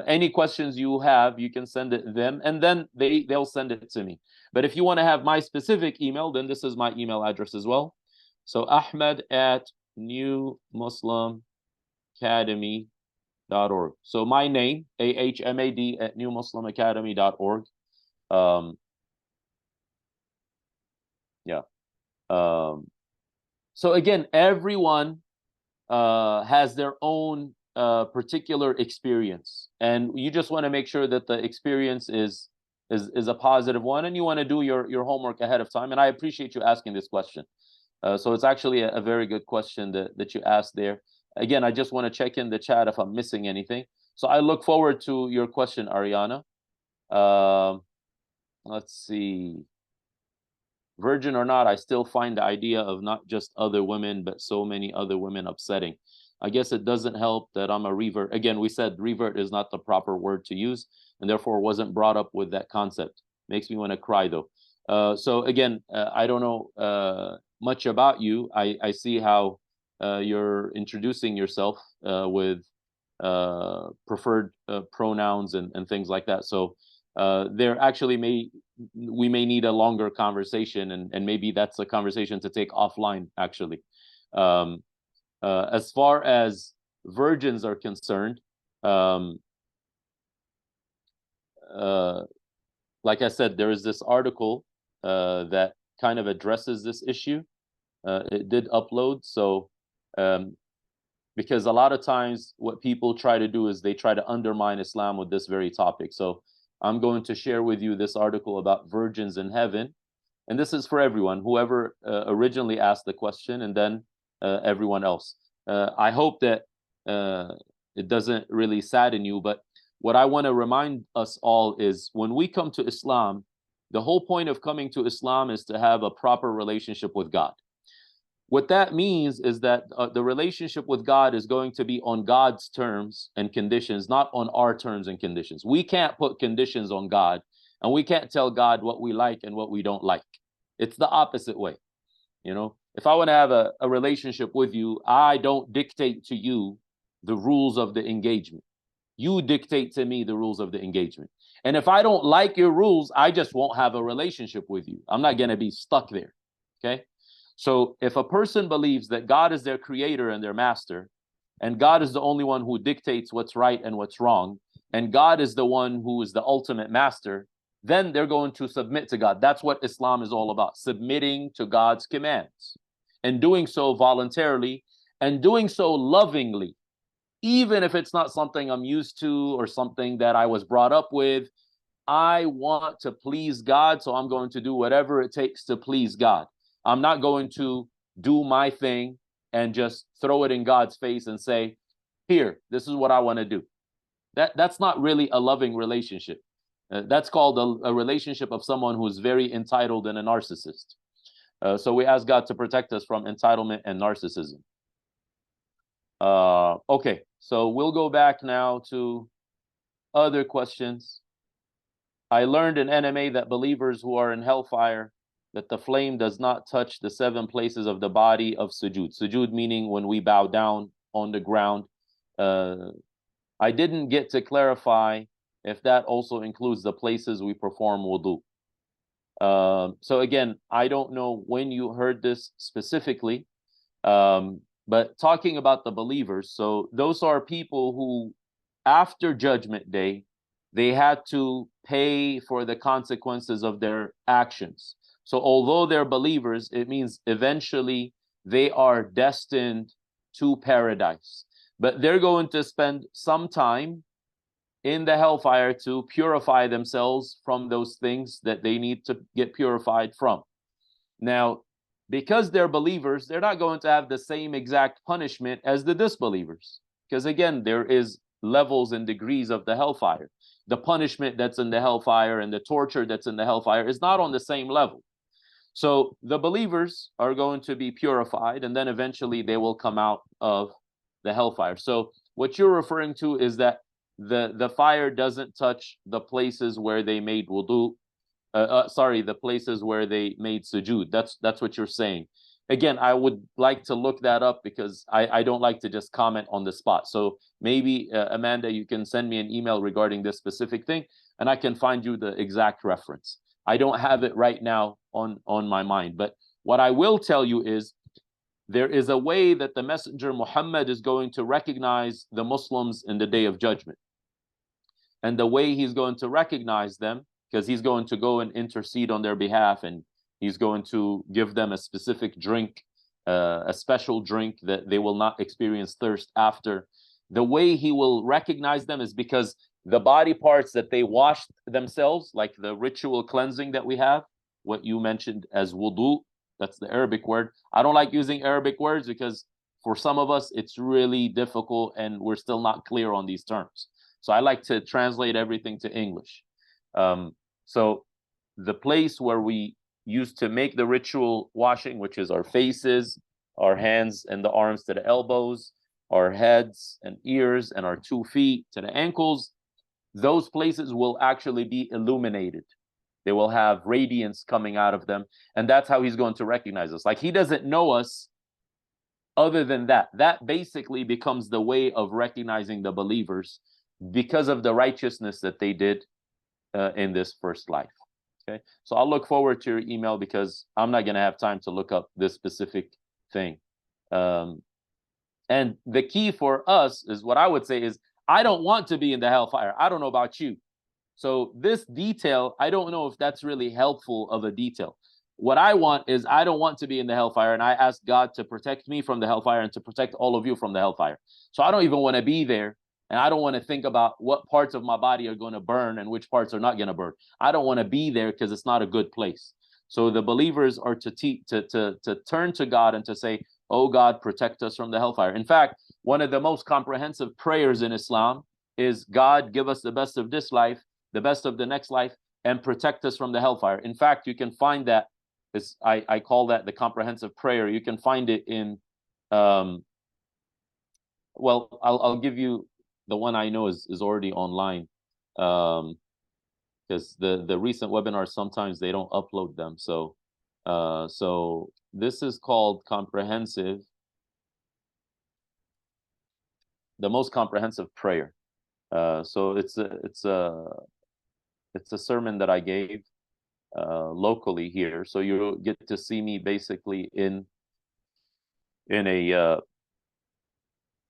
Any questions you have, you can send it to them, and then they'll send it to me. But if you want to have my specific email, then this is my email address as well. So ahmed@newmuslimacademy.org. So my name, AHMAD @newmuslimacademy.org. Yeah. So again, everyone has their own particular experience, and you just want to make sure that the experience is a positive one, and you want to do your homework ahead of time. And I appreciate you asking this question. So it's actually a very good question that you asked there. Again, I just want to check in the chat if I'm missing anything. So I look forward to your question, Ariana. Let's see. Virgin or not, I still find the idea of not just other women, but so many other women upsetting. I guess it doesn't help that I'm a revert. Again, we said revert is not the proper word to use, and therefore wasn't brought up with that concept. Makes me want to cry though. So again, I don't know much about you. I see how you're introducing yourself with preferred pronouns and things like that. So there actually we may need a longer conversation, and maybe that's a conversation to take offline actually. As far as virgins are concerned, like I said, there is this article that kind of addresses this issue. It did upload, so because a lot of times what people try to do is they try to undermine Islam with this very topic. So I'm going to share with you this article about virgins in heaven, and this is for everyone, whoever originally asked the question, and then everyone else. I hope that it doesn't really sadden you, but what I want to remind us all is when we come to Islam, the whole point of coming to Islam is to have a proper relationship with God. What that means is that the relationship with God is going to be on God's terms and conditions, not on our terms and conditions. We can't put conditions on God, and we can't tell God what we like and what we don't like. It's the opposite way. You know, if I want to have a relationship with you, I don't dictate to you the rules of the engagement. You dictate to me the rules of the engagement. And if I don't like your rules, I just won't have a relationship with you. I'm not going to be stuck there. Okay? So if a person believes that God is their creator and their master, and God is the only one who dictates what's right and what's wrong, and God is the one who is the ultimate master, then they're going to submit to God. That's what Islam is all about, submitting to God's commands, and doing so voluntarily, and doing so lovingly, even if it's not something I'm used to or something that I was brought up with. I want to please God, so I'm going to do whatever it takes to please God. I'm not going to do my thing and just throw it in God's face and say, here, this is what I want to do. That's not really a loving relationship. That's called a relationship of someone who's very entitled and a narcissist. So we ask God to protect us from entitlement and narcissism. Okay, so we'll go back now to other questions. I learned in NMA that believers who are in hellfire, that the flame does not touch the 7 places of the body of sujood. Sujood meaning when we bow down on the ground. I didn't get to clarify if that also includes the places we perform wudu. So again, I don't know when you heard this specifically, but talking about the believers, so those are people who, after Judgment Day, they had to pay for the consequences of their actions. So although they're believers, it means eventually they are destined to paradise. But they're going to spend some time in the hellfire to purify themselves from those things that they need to get purified from. Now, because they're believers, they're not going to have the same exact punishment as the disbelievers. Because again, there is levels and degrees of the hellfire. The punishment that's in the hellfire and the torture that's in the hellfire is not on the same level. So the believers are going to be purified, and then eventually they will come out of the hellfire. So what you're referring to is that the fire doesn't touch the places where they made wudu. The places where they made sujood. That's what you're saying. Again, I would like to look that up because I don't like to just comment on the spot. So maybe Amanda, you can send me an email regarding this specific thing, and I can find you the exact reference. I don't have it right now on my mind, but what I will tell you is there is a way that the Messenger Muhammad is going to recognize the Muslims in the Day of Judgment. And the way he's going to recognize them, because he's going to go and intercede on their behalf, and he's going to give them a specific drink, a special drink that they will not experience thirst after. The way he will recognize them is because the body parts that they washed themselves, like the ritual cleansing that we have, what you mentioned as wudu, that's the Arabic word. I don't like using Arabic words because for some of us, it's really difficult and we're still not clear on these terms. So I like to translate everything to English. So the place where we used to make the ritual washing, which is our faces, our hands and the arms to the elbows, our heads and ears, and our 2 feet to the ankles, those places will actually be illuminated. They will have radiance coming out of them. And that's how he's going to recognize us. Like, he doesn't know us other than that. That basically becomes the way of recognizing the believers because of the righteousness that they did in this first life. Okay, so I'll look forward to your email because I'm not going to have time to look up this specific thing. And the key for us is, what I would say is, I don't want to be in the hellfire. I don't know about you. So this detail, I don't know if that's really helpful of a detail. What I want is, I don't want to be in the hellfire, and I ask God to protect me from the hellfire and to protect all of you from the hellfire. So I don't even want to be there. And I don't want to think about what parts of my body are going to burn and which parts are not going to burn. I don't want to be there because it's not a good place. So the believers are to turn to God and to say, oh God, protect us from the hellfire. In fact, one of the most comprehensive prayers in Islam is, God, give us the best of this life, the best of the next life, and protect us from the hellfire. In fact, you can find that, I call that the comprehensive prayer. You can find it in, well, I'll give you, the one I know is already online, because the recent webinars, sometimes they don't upload them. So so this is called comprehensive, the most comprehensive prayer. So it's a sermon that I gave locally here. So you'll get to see me basically in a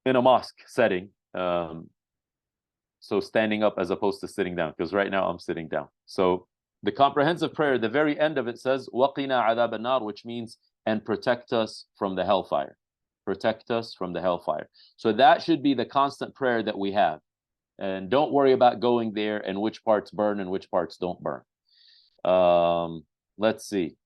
mosque setting. So standing up as opposed to sitting down, because right now I'm sitting down. So the comprehensive prayer, the very end of it says, وَقِنَا عَذَابَ النَّارِ, which means, and protect us from the hellfire. Protect us from the hellfire. So that should be the constant prayer that we have. And don't worry about going there and which parts burn and which parts don't burn. Let's see.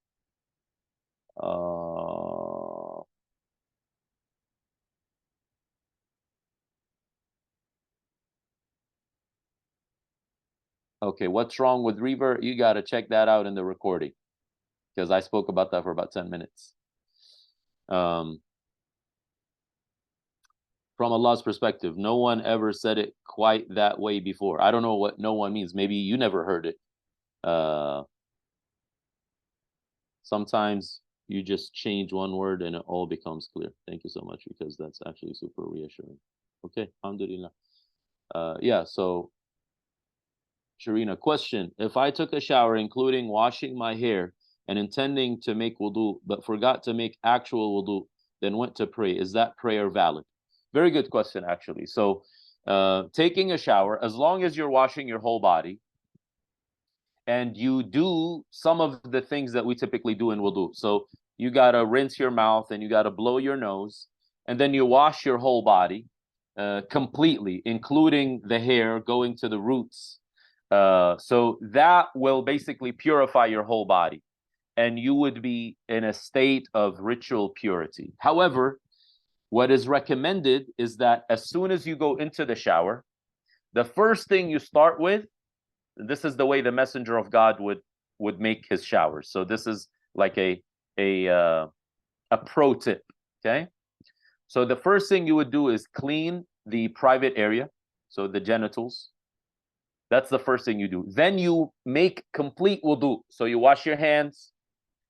Okay, what's wrong with revert? You got to check that out in the recording, because I spoke about that for about 10 minutes. From Allah's perspective, no one ever said it quite that way before. I don't know what no one means. Maybe you never heard it. Sometimes you just change one word and it all becomes clear. Thank you so much, because that's actually super reassuring. Okay, alhamdulillah. Yeah, so Sharina, question: if I took a shower including washing my hair and intending to make wudu but forgot to make actual wudu, then went to pray, is that prayer valid? Very good question, actually. So taking a shower, as long as you're washing your whole body and you do some of the things that we typically do in wudu. So you got to rinse your mouth and you got to blow your nose, and then you wash your whole body completely, including the hair going to the roots. So that will basically purify your whole body, and you would be in a state of ritual purity. However, what is recommended is that as soon as you go into the shower, the first thing you start with, this is the way the Messenger of God would make his showers. So this is like a pro tip, okay? So the first thing you would do is clean the private area, so the genitals. That's the first thing you do. Then you make complete wudu. So you wash your hands,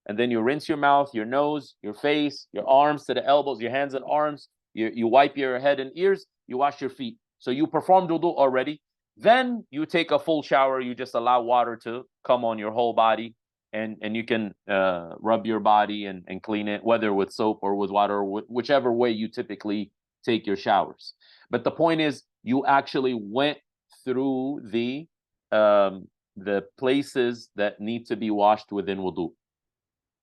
and then you rinse your mouth, your nose, your face, your arms to the elbows, your hands and arms. You wipe your head and ears, you wash your feet. So you performed wudu already. Then you take a full shower. You just allow water to come on your whole body, and you can rub your body and clean it, whether with soap or with water, or whichever way you typically take your showers. But the point is, you actually went through the places that need to be washed within wudu.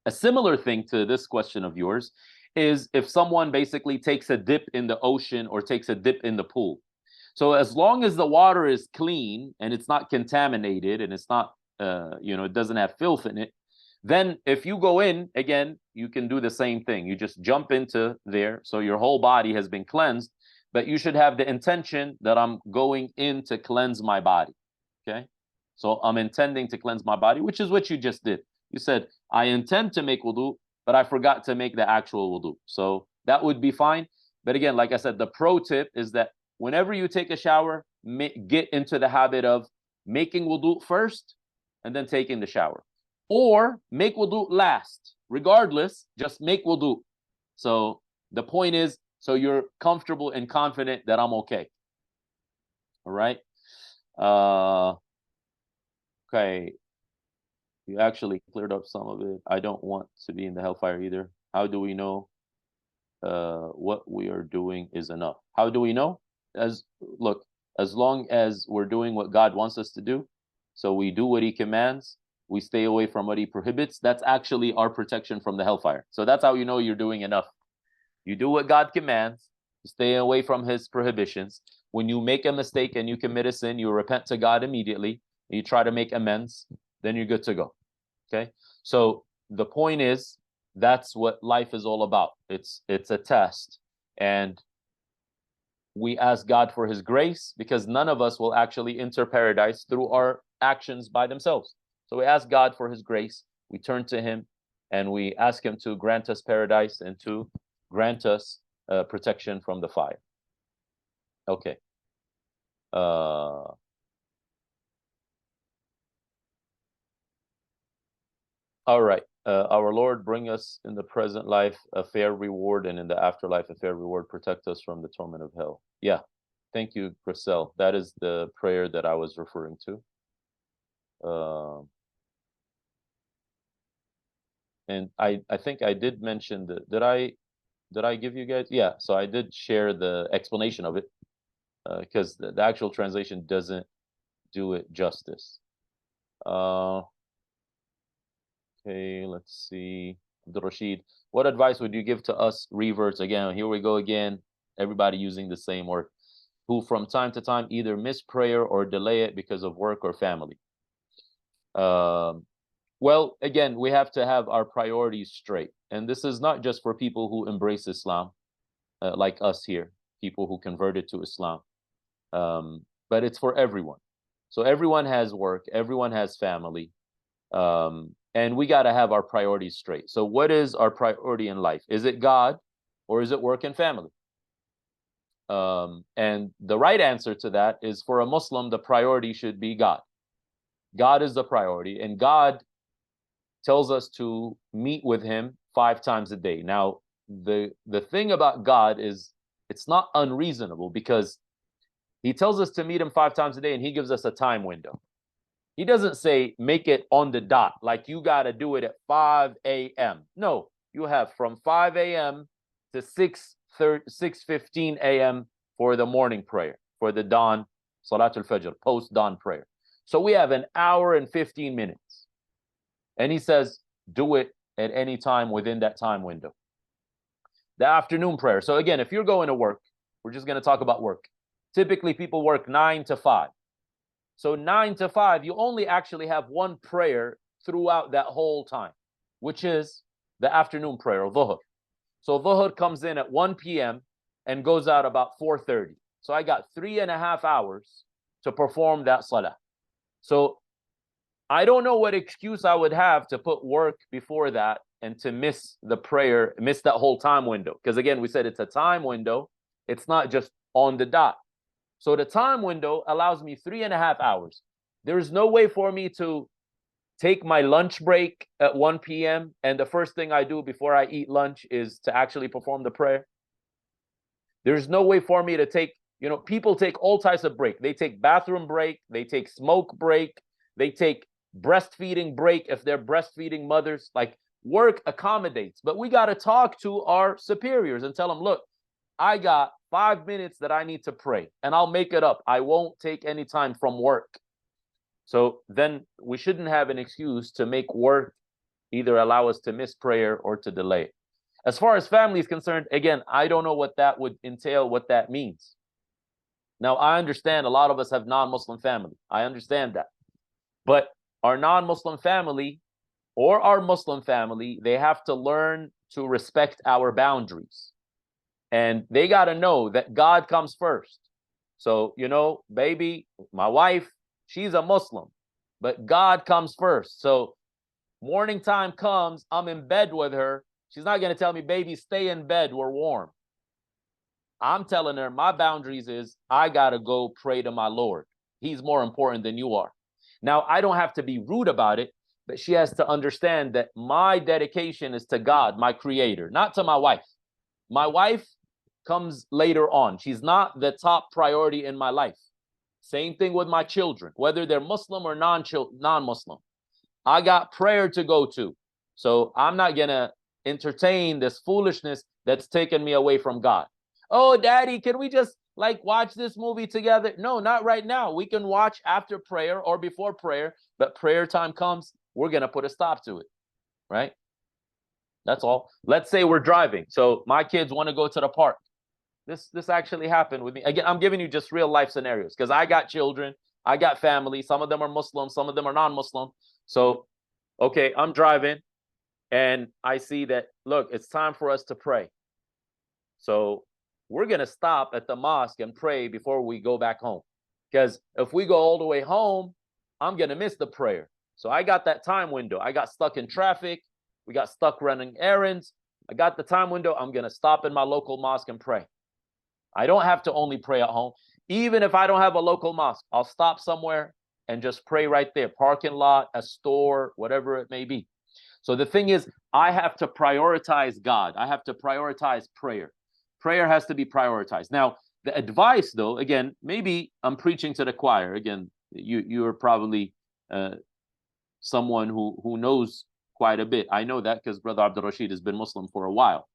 A similar thing to this question of yours is if someone basically takes a dip in the ocean or takes a dip in the pool. So as long as the water is clean and it's not contaminated and it's not, it doesn't have filth in it, then if you go in, again, you can do the same thing. You just jump into there. So your whole body has been cleansed, but you should have the intention that I'm going in to cleanse my body, okay? So I'm intending to cleanse my body, which is what you just did. You said, I intend to make wudu, but I forgot to make the actual wudu. So that would be fine. But again, like I said, the pro tip is that whenever you take a shower, get into the habit of making wudu first and then taking the shower. Or make wudu last. Regardless, just make wudu. So the point is, so you're comfortable and confident that I'm okay. All right? Okay. You actually cleared up some of it. I don't want to be in the hellfire either. How do we know what we are doing is enough? How do we know? As long as we're doing what God wants us to do, so we do what he commands, we stay away from what he prohibits, that's actually our protection from the hellfire. So that's how you know you're doing enough. You do what God commands, you stay away from his prohibitions. When you make a mistake and you commit a sin, you repent to God immediately, and you try to make amends, then you're good to go. Okay? So the point is, that's what life is all about. It's a test. And we ask God for his grace, because none of us will actually enter paradise through our actions by themselves. So we ask God for his grace, we turn to him, and we ask him to grant us paradise and to grant us protection from the fire. Okay. All right. Our Lord, bring us in the present life a fair reward, and in the afterlife a fair reward. Protect us from the torment of hell. Yeah. Thank you, Grisel. That is the prayer that I was referring to. And I think I did mention that. Did I give you guys? Yeah. So I did share the explanation of it, because the actual translation doesn't do it justice. Okay, let's see. Abdul Rashid, what advice would you give to us reverts? Again, here we go again. Everybody using the same word. Who from time to time either miss prayer or delay it because of work or family. Well, again, we have to have our priorities straight. And this is not just for people who embrace Islam, like us here, people who converted to Islam. But it's for everyone. So everyone has work, everyone has family. And we got to have our priorities straight. So what is our priority in life? Is it God, or is it work and family? And the right answer to that is, for a Muslim, the priority should be God. God is the priority, and God tells us to meet with him 5 times a day. Now, the thing about God is, it's not unreasonable, because he tells us to meet him 5 times a day, and he gives us a time window. He doesn't say make it on the dot, like you got to do it at 5 a.m. No, you have from 5 a.m. to 6:15 a.m. for the morning prayer, for the dawn, Salatul Fajr, post-dawn prayer. So we have an hour and 15 minutes. And he says, do it at any time within that time window. The afternoon prayer. So again, if you're going to work, we're just going to talk about work. Typically, people work 9 to 5. So 9 to 5, you only actually have one prayer throughout that whole time, which is the afternoon prayer, dhuhr. So dhuhr comes in at 1 p.m. and goes out about 4:30. So I got 3.5 hours to perform that salah. So I don't know what excuse I would have to put work before that and to miss the prayer, miss that whole time window. Because again, we said it's a time window. It's not just on the dot. So the time window allows me 3.5 hours. There's no way for me to take my lunch break at 1 p.m. and the first thing I do before I eat lunch is to actually perform the prayer. There's no way for me to take, people take all types of break. They take bathroom break, they take smoke break, they take breastfeeding break if they're breastfeeding mothers. Like, work accommodates, but we got to talk to our superiors and tell them, look, I got 5 minutes that I need to pray and I'll make it up. I won't take any time from work. So then we shouldn't have an excuse to make work either allow us to miss prayer or to delay it. As far as family is concerned, again, I don't know what that would entail, what that means. Now, I understand a lot of us have non-Muslim family. I understand that. But our non-Muslim family or our Muslim family, they have to learn to respect our boundaries. And they got to know that God comes first. So, baby, my wife, she's a Muslim, but God comes first. So morning time comes, I'm in bed with her. She's not going to tell me, baby, stay in bed, we're warm. I'm telling her my boundaries is I got to go pray to my Lord. He's more important than you are. Now, I don't have to be rude about it, but she has to understand that my dedication is to God, my creator, not to my wife. My wife comes later on. She's not the top priority in my life. Same thing with my children, whether they're Muslim or non-Muslim. I got prayer to go to. So I'm not going to entertain this foolishness that's taken me away from God. Oh, daddy, can we just watch this movie together? No, not right now. We can watch after prayer or before prayer, but prayer time comes, we're going to put a stop to it, right? That's all. Let's say we're driving. So my kids want to go to the park. This actually happened with me. Again, I'm giving you just real life scenarios because I got children, I got family. Some of them are Muslim, some of them are non-Muslim. So, okay, I'm driving and I see that, look, it's time for us to pray. So we're going to stop at the mosque and pray before we go back home. Because if we go all the way home, I'm going to miss the prayer. So I got that time window. I got stuck in traffic. We got stuck running errands. I got the time window. I'm going to stop in my local mosque and pray. I don't have to only pray at home. Even if I don't have a local mosque, I'll stop somewhere and just pray right there. Parking lot, a store, whatever it may be. So the thing is, I have to prioritize God. I have to prioritize prayer. Prayer has to be prioritized. Now, the advice, though, again, maybe I'm preaching to the choir. Again, you're probably someone who knows quite a bit. I know that because Brother Abdul Rashid has been Muslim for a while.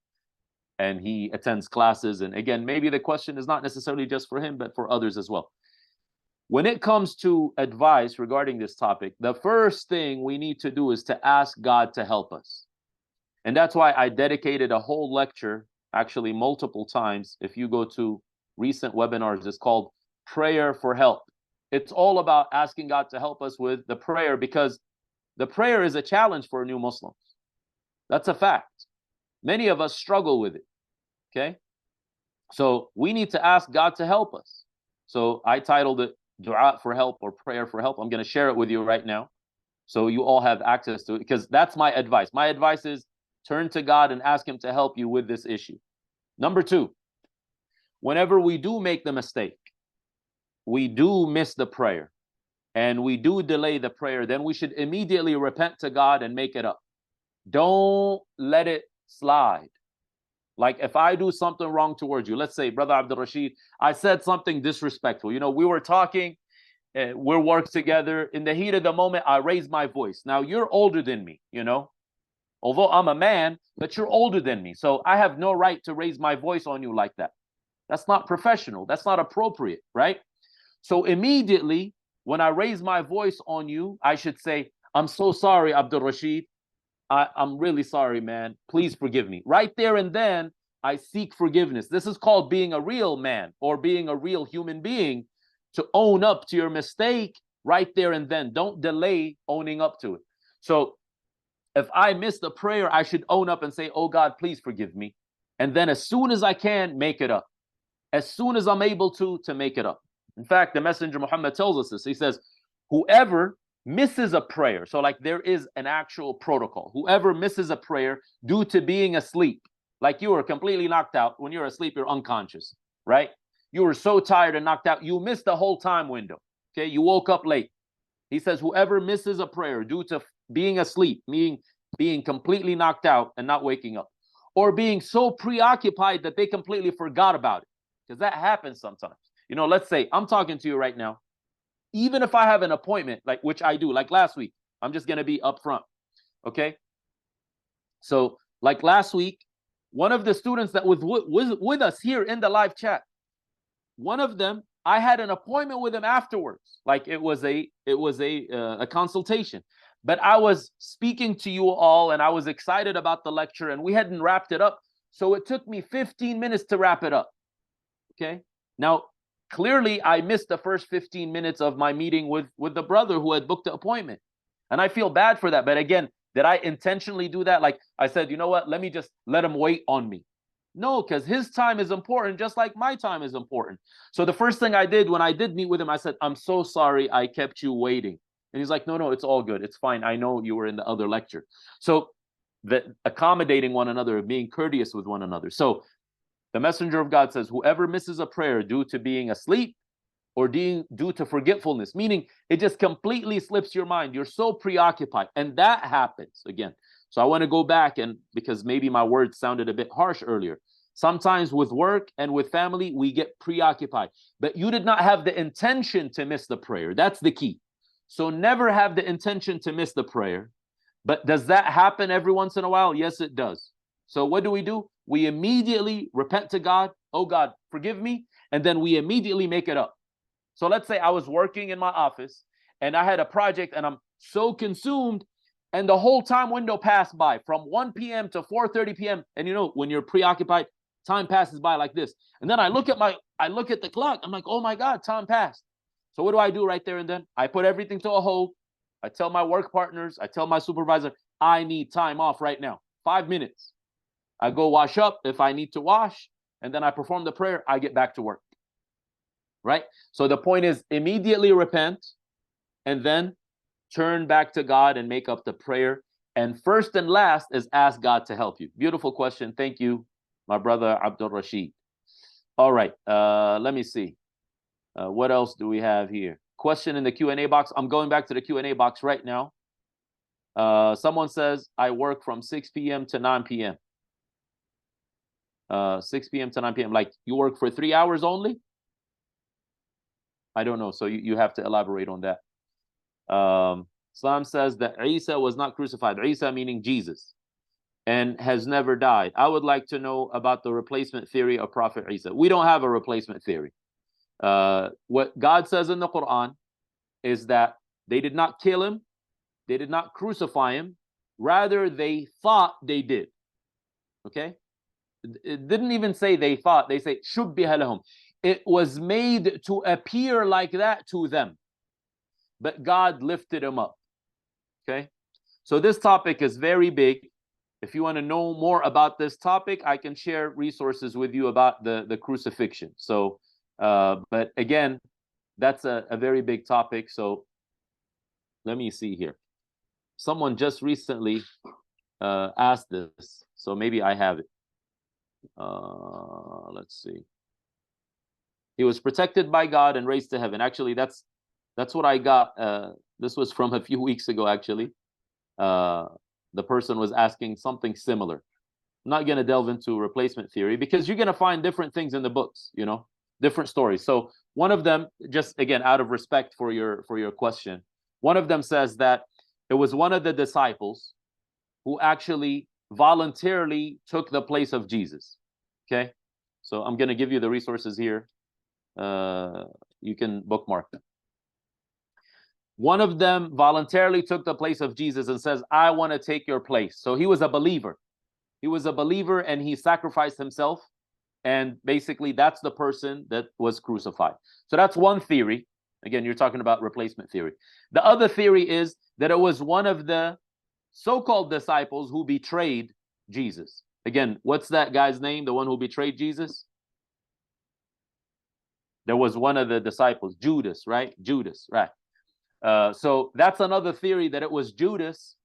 And he attends classes. And again, maybe the question is not necessarily just for him, but for others as well. When it comes to advice regarding this topic, the first thing we need to do is to ask God to help us. And that's why I dedicated a whole lecture, actually multiple times. If you go to recent webinars, it's called Prayer for Help. It's all about asking God to help us with the prayer because the prayer is a challenge for new Muslims. That's a fact. Many of us struggle with it. Okay, so we need to ask God to help us. So I titled it Dua for Help or Prayer for Help. I'm going to share it with you right now so you all have access to it because that's my advice. My advice is turn to God and ask him to help you with this issue. Number 2, whenever we do make the mistake, we do miss the prayer and we do delay the prayer, then we should immediately repent to God and make it up. Don't let it slide. Like if I do something wrong towards you, let's say, Brother Abdul Rashid, I said something disrespectful. We were talking, we're working together. In the heat of the moment, I raised my voice. Now, you're older than me, although I'm a man, but you're older than me. So I have no right to raise my voice on you like that. That's not professional. That's not appropriate, right? So immediately when I raise my voice on you, I should say, I'm so sorry, Abdul Rashid. I'm really sorry, man. Please forgive me. Right there and then, I seek forgiveness. This is called being a real man or being a real human being, to own up to your mistake right there and then. Don't delay owning up to it. So if I missed a prayer, I should own up and say, oh God, please forgive me. And then as soon as I can, make it up. As soon as I'm able to make it up. In fact, the Messenger Muhammad tells us this. He says, whoever misses a prayer, so like there is an actual protocol. Whoever misses a prayer due to being asleep, like you were completely knocked out. When you're asleep, you're unconscious, right? You were so tired and knocked out, you missed the whole time window. Okay, you woke up late. He says, whoever misses a prayer due to being asleep, meaning being completely knocked out and not waking up, or being so preoccupied that they completely forgot about it, because that happens sometimes. You know, let's say I'm talking to you right now. Even if I have an appointment, like which I do, like last week, I'm just going to be upfront. Okay. So like last week, one of the students that was with us here in the live chat, one of them, I had an appointment with him afterwards. Like it was a consultation, but I was speaking to you all and I was excited about the lecture and we hadn't wrapped it up. So it took me 15 minutes to wrap it up. Okay. Now, clearly I missed the first 15 minutes of my meeting with the brother who had booked the appointment. And I feel bad for that. But again, did I intentionally do that? Like I said, you know what? Let me just let him wait on me. No, because his time is important, just like my time is important. So the first thing I did when I did meet with him, I said, I'm so sorry I kept you waiting. And he's like, no, it's all good. It's fine. I know you were in the other lecture. So the accommodating one another, being courteous with one another. So the Messenger of God says, whoever misses a prayer due to being asleep or due to forgetfulness, meaning it just completely slips your mind. You're so preoccupied. And that happens again. So I want to go back, and because maybe my words sounded a bit harsh earlier. Sometimes with work and with family, we get preoccupied. But you did not have the intention to miss the prayer. That's the key. So never have the intention to miss the prayer. But does that happen every once in a while? Yes, it does. So what do? We immediately repent to God. Oh God, forgive me. And then we immediately make it up. So let's say I was working in my office and I had a project and I'm so consumed and the whole time window passed by from 1 p.m. to 4:30 p.m. And you know, when you're preoccupied, time passes by like this. And then I look at the clock. I'm like, oh my God, time passed. So what do I do right there and then? I put everything to a hold. I tell my work partners, I tell my supervisor, I need time off right now. 5 minutes. I go wash up if I need to wash, and then I perform the prayer. I get back to work. Right? So the point is immediately repent and then turn back to God and make up the prayer. And first and last is ask God to help you. Beautiful question. Thank you, my brother Abdul Rashid. All right. Let me see. What else do we have here? Question in the Q&A box. I'm going back to the Q&A box right now. Someone says, I work from 6 p.m. to 9 p.m. 6 p.m. to 9 p.m. Like you work for 3 hours only? I don't know. So you have to elaborate on that. Islam says that Isa was not crucified. Isa meaning Jesus, and has never died. I would like to know about the replacement theory of Prophet Isa. We don't have a replacement theory. What God says in the Quran is that they did not kill him. They did not crucify him. Rather, they thought they did. Okay? It didn't even say they thought. They say, shubbiha lahum. It was made to appear like that to them. But God lifted him up. Okay? So this topic is very big. If you want to know more about this topic, I can share resources with you about the crucifixion. So, but again, that's a very big topic. So let me see here. Someone just recently asked this. So maybe I have it. Let's see. He was protected by God and raised to heaven. Actually, that's what I got. This was from a few weeks ago, actually. The person was asking something similar. I'm not going to delve into replacement theory because you're going to find different things in the books, you know, different stories. So one of them, just again, out of respect for your question, one of them says that it was one of the disciples who actually voluntarily took the place of Jesus. Okay. So I'm going to give you the resources here. You can bookmark them. One of them voluntarily took the place of Jesus and says, I want to take your place. So he was a believer. He was a believer and he sacrificed himself. And basically, that's the person that was crucified. So that's one theory. Again, you're talking about replacement theory. The other theory is that it was one of the so-called disciples who betrayed Jesus. Again, what's that guy's name? The one who betrayed Jesus? There was one of the disciples, Judas, right? Judas, right? So that's another theory, that it was Judas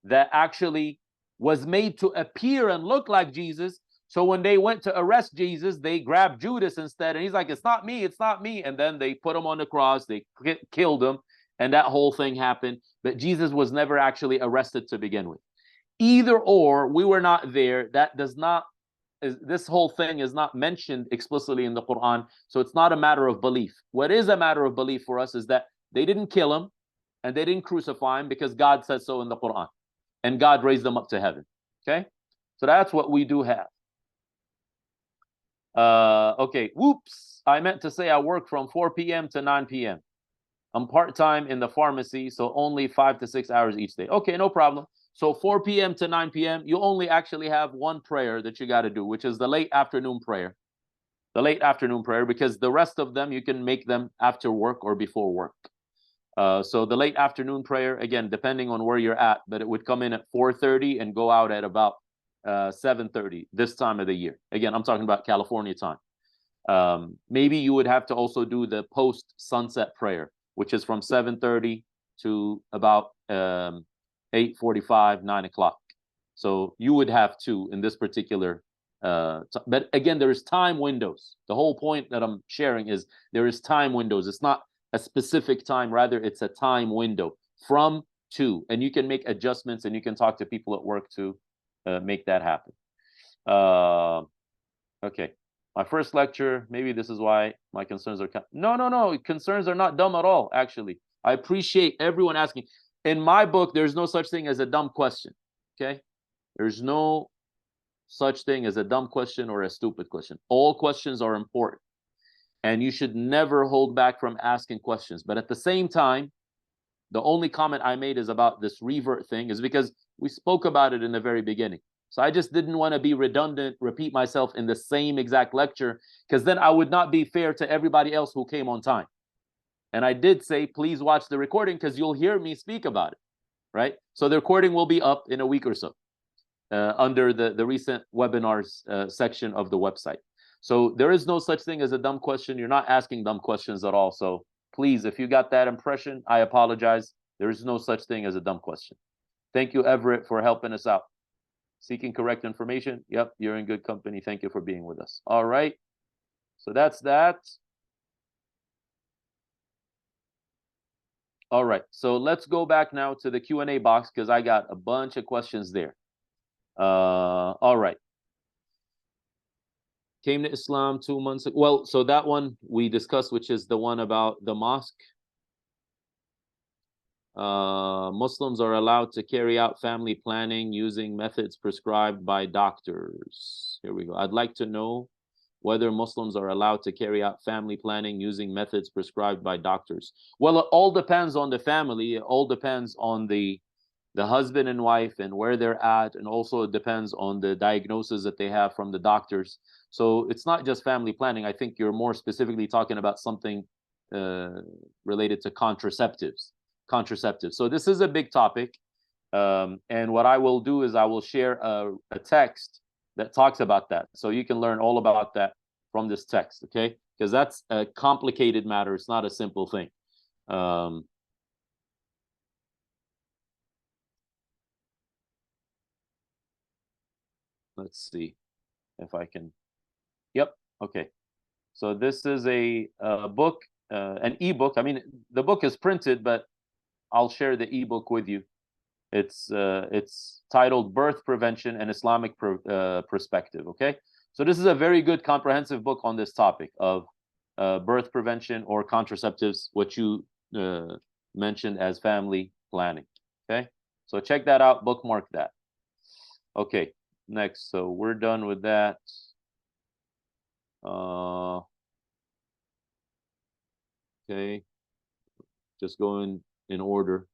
that actually was made to appear and look like Jesus. So when they went to arrest Jesus, they grabbed Judas instead. And he's like, it's not me, it's not me. And then they put him on the cross, they killed him. And that whole thing happened. But Jesus was never actually arrested to begin with. Either or, we were not there. That does not, this whole thing is not mentioned explicitly in the Quran. So it's not a matter of belief. What is a matter of belief for us is that they didn't kill him and they didn't crucify him because God said so in the Quran. And God raised them up to heaven. Okay? So that's what we do have. Okay, whoops. I meant to say I work from 4 p.m. to 9 p.m. I'm part-time in the pharmacy, so only 5 to 6 hours each day. Okay, no problem. So 4 p.m. to 9 p.m., you only actually have one prayer that you got to do, which is the late afternoon prayer. The late afternoon prayer, because the rest of them, you can make them after work or before work. So the late afternoon prayer, again, depending on where you're at, but it would come in at 4:30 and go out at about 7:30 this time of the year. Again, I'm talking about California time. Maybe you would have to also do the post sunset prayer, which is from 7:30 to about 8:45, 9 o'clock. So you would have to in this particular. But again, there is time windows. The whole point that I'm sharing is there is time windows. It's not a specific time, rather it's a time window from to, and you can make adjustments and you can talk to people at work to make that happen. Okay, my first lecture, maybe this is why my concerns are no, concerns are not dumb at all. Actually, I appreciate everyone asking. In my book, there's no such thing as a dumb question. Okay, there's no such thing as a dumb question or a stupid question. All questions are important. And you should never hold back from asking questions. But at the same time, the only comment I made is about this revert thing is because we spoke about it in the very beginning. So I just didn't want to be redundant, repeat myself in the same exact lecture, because then I would not be fair to everybody else who came on time. And I did say, please watch the recording because you'll hear me speak about it, right? So the recording will be up in a week or so under the recent webinars section of the website. So there is no such thing as a dumb question. You're not asking dumb questions at all. So please, if you got that impression, I apologize. There is no such thing as a dumb question. Thank you, Everett, for helping us out. Seeking correct information. Yep, you're in good company. Thank you for being with us. All right. So that's that. All right. So let's go back now to the Q&A box because I got a bunch of questions there. All right. Came to Islam 2 months ago. Well, so that one we discussed, which is the one about the mosque. Muslims are allowed to carry out family planning using methods prescribed by doctors. Here we go. I'd like to know whether Muslims are allowed to carry out family planning using methods prescribed by doctors. Well, it all depends on the family. It all depends on the husband and wife and where they're at, and also it depends on the diagnosis that they have from the doctors. So it's not just family planning. I think you're more specifically talking about something related to contraceptives. So this is a big topic. And what I will do is I will share a text that talks about that. So you can learn all about that from this text, okay? Because that's a complicated matter. It's not a simple thing. Let's see if I can. Yep. Okay. So this is a book, an ebook. I mean, the book is printed, but I'll share the ebook with you. It's titled "Birth Prevention: An Islamic Perspective." Okay. So this is a very good comprehensive book on this topic of birth prevention or contraceptives, what you mentioned as family planning. Okay. So check that out. Bookmark that. Okay. Next. So we're done with that. Okay, just going in order.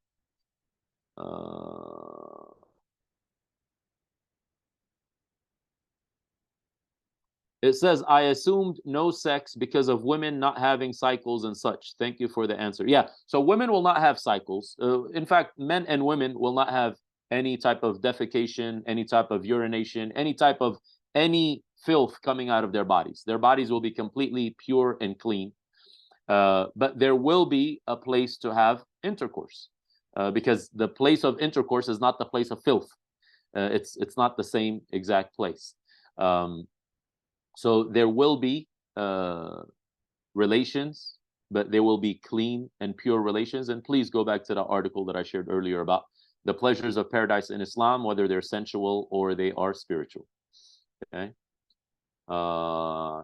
It says, I assumed no sex because of women not having cycles and such. Thank you for the answer. Yeah, so women will not have cycles. In fact, men and women will not have any type of defecation, any type of urination, any filth coming out of their bodies. Their bodies will be completely pure and clean. But there will be a place to have intercourse, because the place of intercourse is not the place of filth. It's not the same exact place. So there will be relations, but there will be clean and pure relations. And please go back to the article that I shared earlier about the pleasures of paradise in Islam, whether they're sensual or they are spiritual. Okay.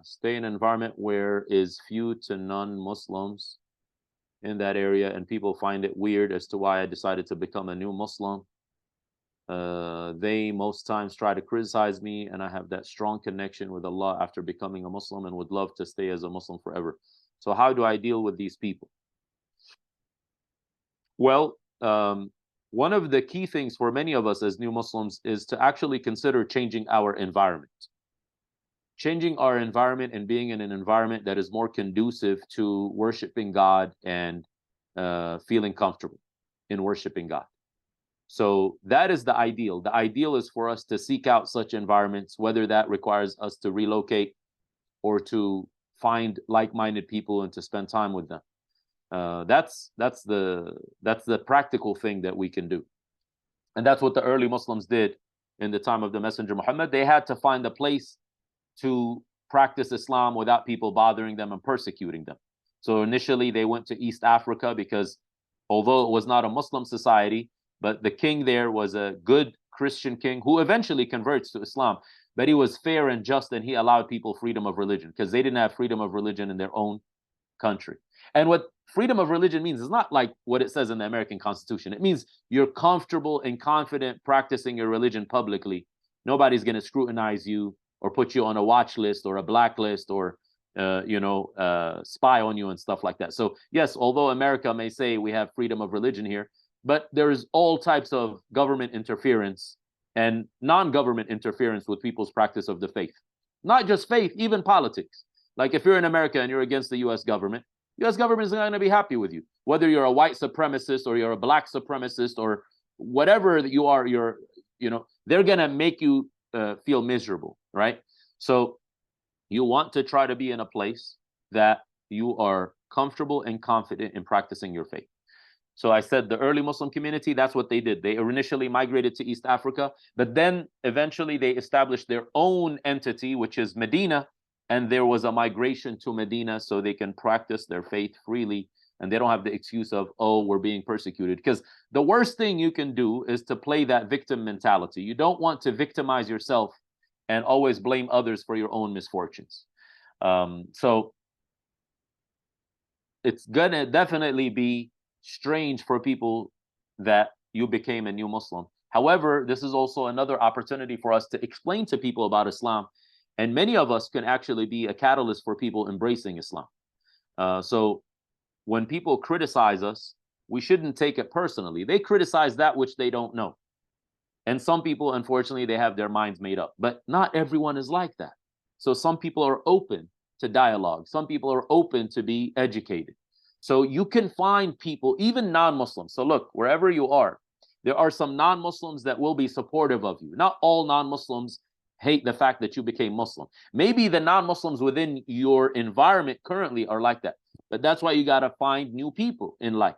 Stay in an environment where is few to none Muslims in that area, and people find it weird as to why I decided to become a new Muslim. They most times try to criticize me, and I have that strong connection with Allah after becoming a Muslim and would love to stay as a Muslim forever. So how do I deal with these people? Well, one of the key things for many of us as new Muslims is to actually consider changing our environment. Changing our environment and being in an environment that is more conducive to worshiping God and feeling comfortable in worshiping God. So that is the ideal. The ideal is for us to seek out such environments, whether that requires us to relocate or to find like-minded people and to spend time with them. That's the practical thing that we can do. And that's what the early Muslims did in the time of the Messenger Muhammad. They had to find a place to practice Islam without people bothering them and persecuting them. So initially they went to East Africa because although it was not a Muslim society, but the king there was a good Christian king who eventually converts to Islam, but he was fair and just, and he allowed people freedom of religion because they didn't have freedom of religion in their own country. And what freedom of religion means is not like what it says in the American Constitution. It means you're comfortable and confident practicing your religion publicly. Nobody's going to scrutinize you or put you on a watch list or a blacklist or spy on you and stuff like that. So yes, although America may say we have freedom of religion here, but there's all types of government interference and non-government interference with people's practice of the faith. Not just faith, even politics. Like if you're in America and you're against the US government is not going to be happy with you. Whether you're a white supremacist or you're a black supremacist or whatever that you are, they're going to make you feel miserable, right? So you want to try to be in a place that you are comfortable and confident in practicing your faith. So I said the early Muslim community, that's what they did. They initially migrated to East Africa, but then eventually they established their own entity, which is Medina, and there was a migration to Medina so they can practice their faith freely, and they don't have the excuse of, oh, we're being persecuted. Because the worst thing you can do is to play that victim mentality. You don't want to victimize yourself and always blame others for your own misfortunes. So it's gonna definitely be strange for people that you became a new Muslim. However, this is also another opportunity for us to explain to people about Islam. And many of us can actually be a catalyst for people embracing Islam. So when people criticize us, we shouldn't take it personally. They criticize that which they don't know. And some people, unfortunately, they have their minds made up. But not everyone is like that. So some people are open to dialogue. Some people are open to be educated. So you can find people, even non-Muslims. So look, wherever you are, there are some non-Muslims that will be supportive of you. Not all non-Muslims hate the fact that you became Muslim. Maybe the non-Muslims within your environment currently are like that. But that's why you got to find new people in life.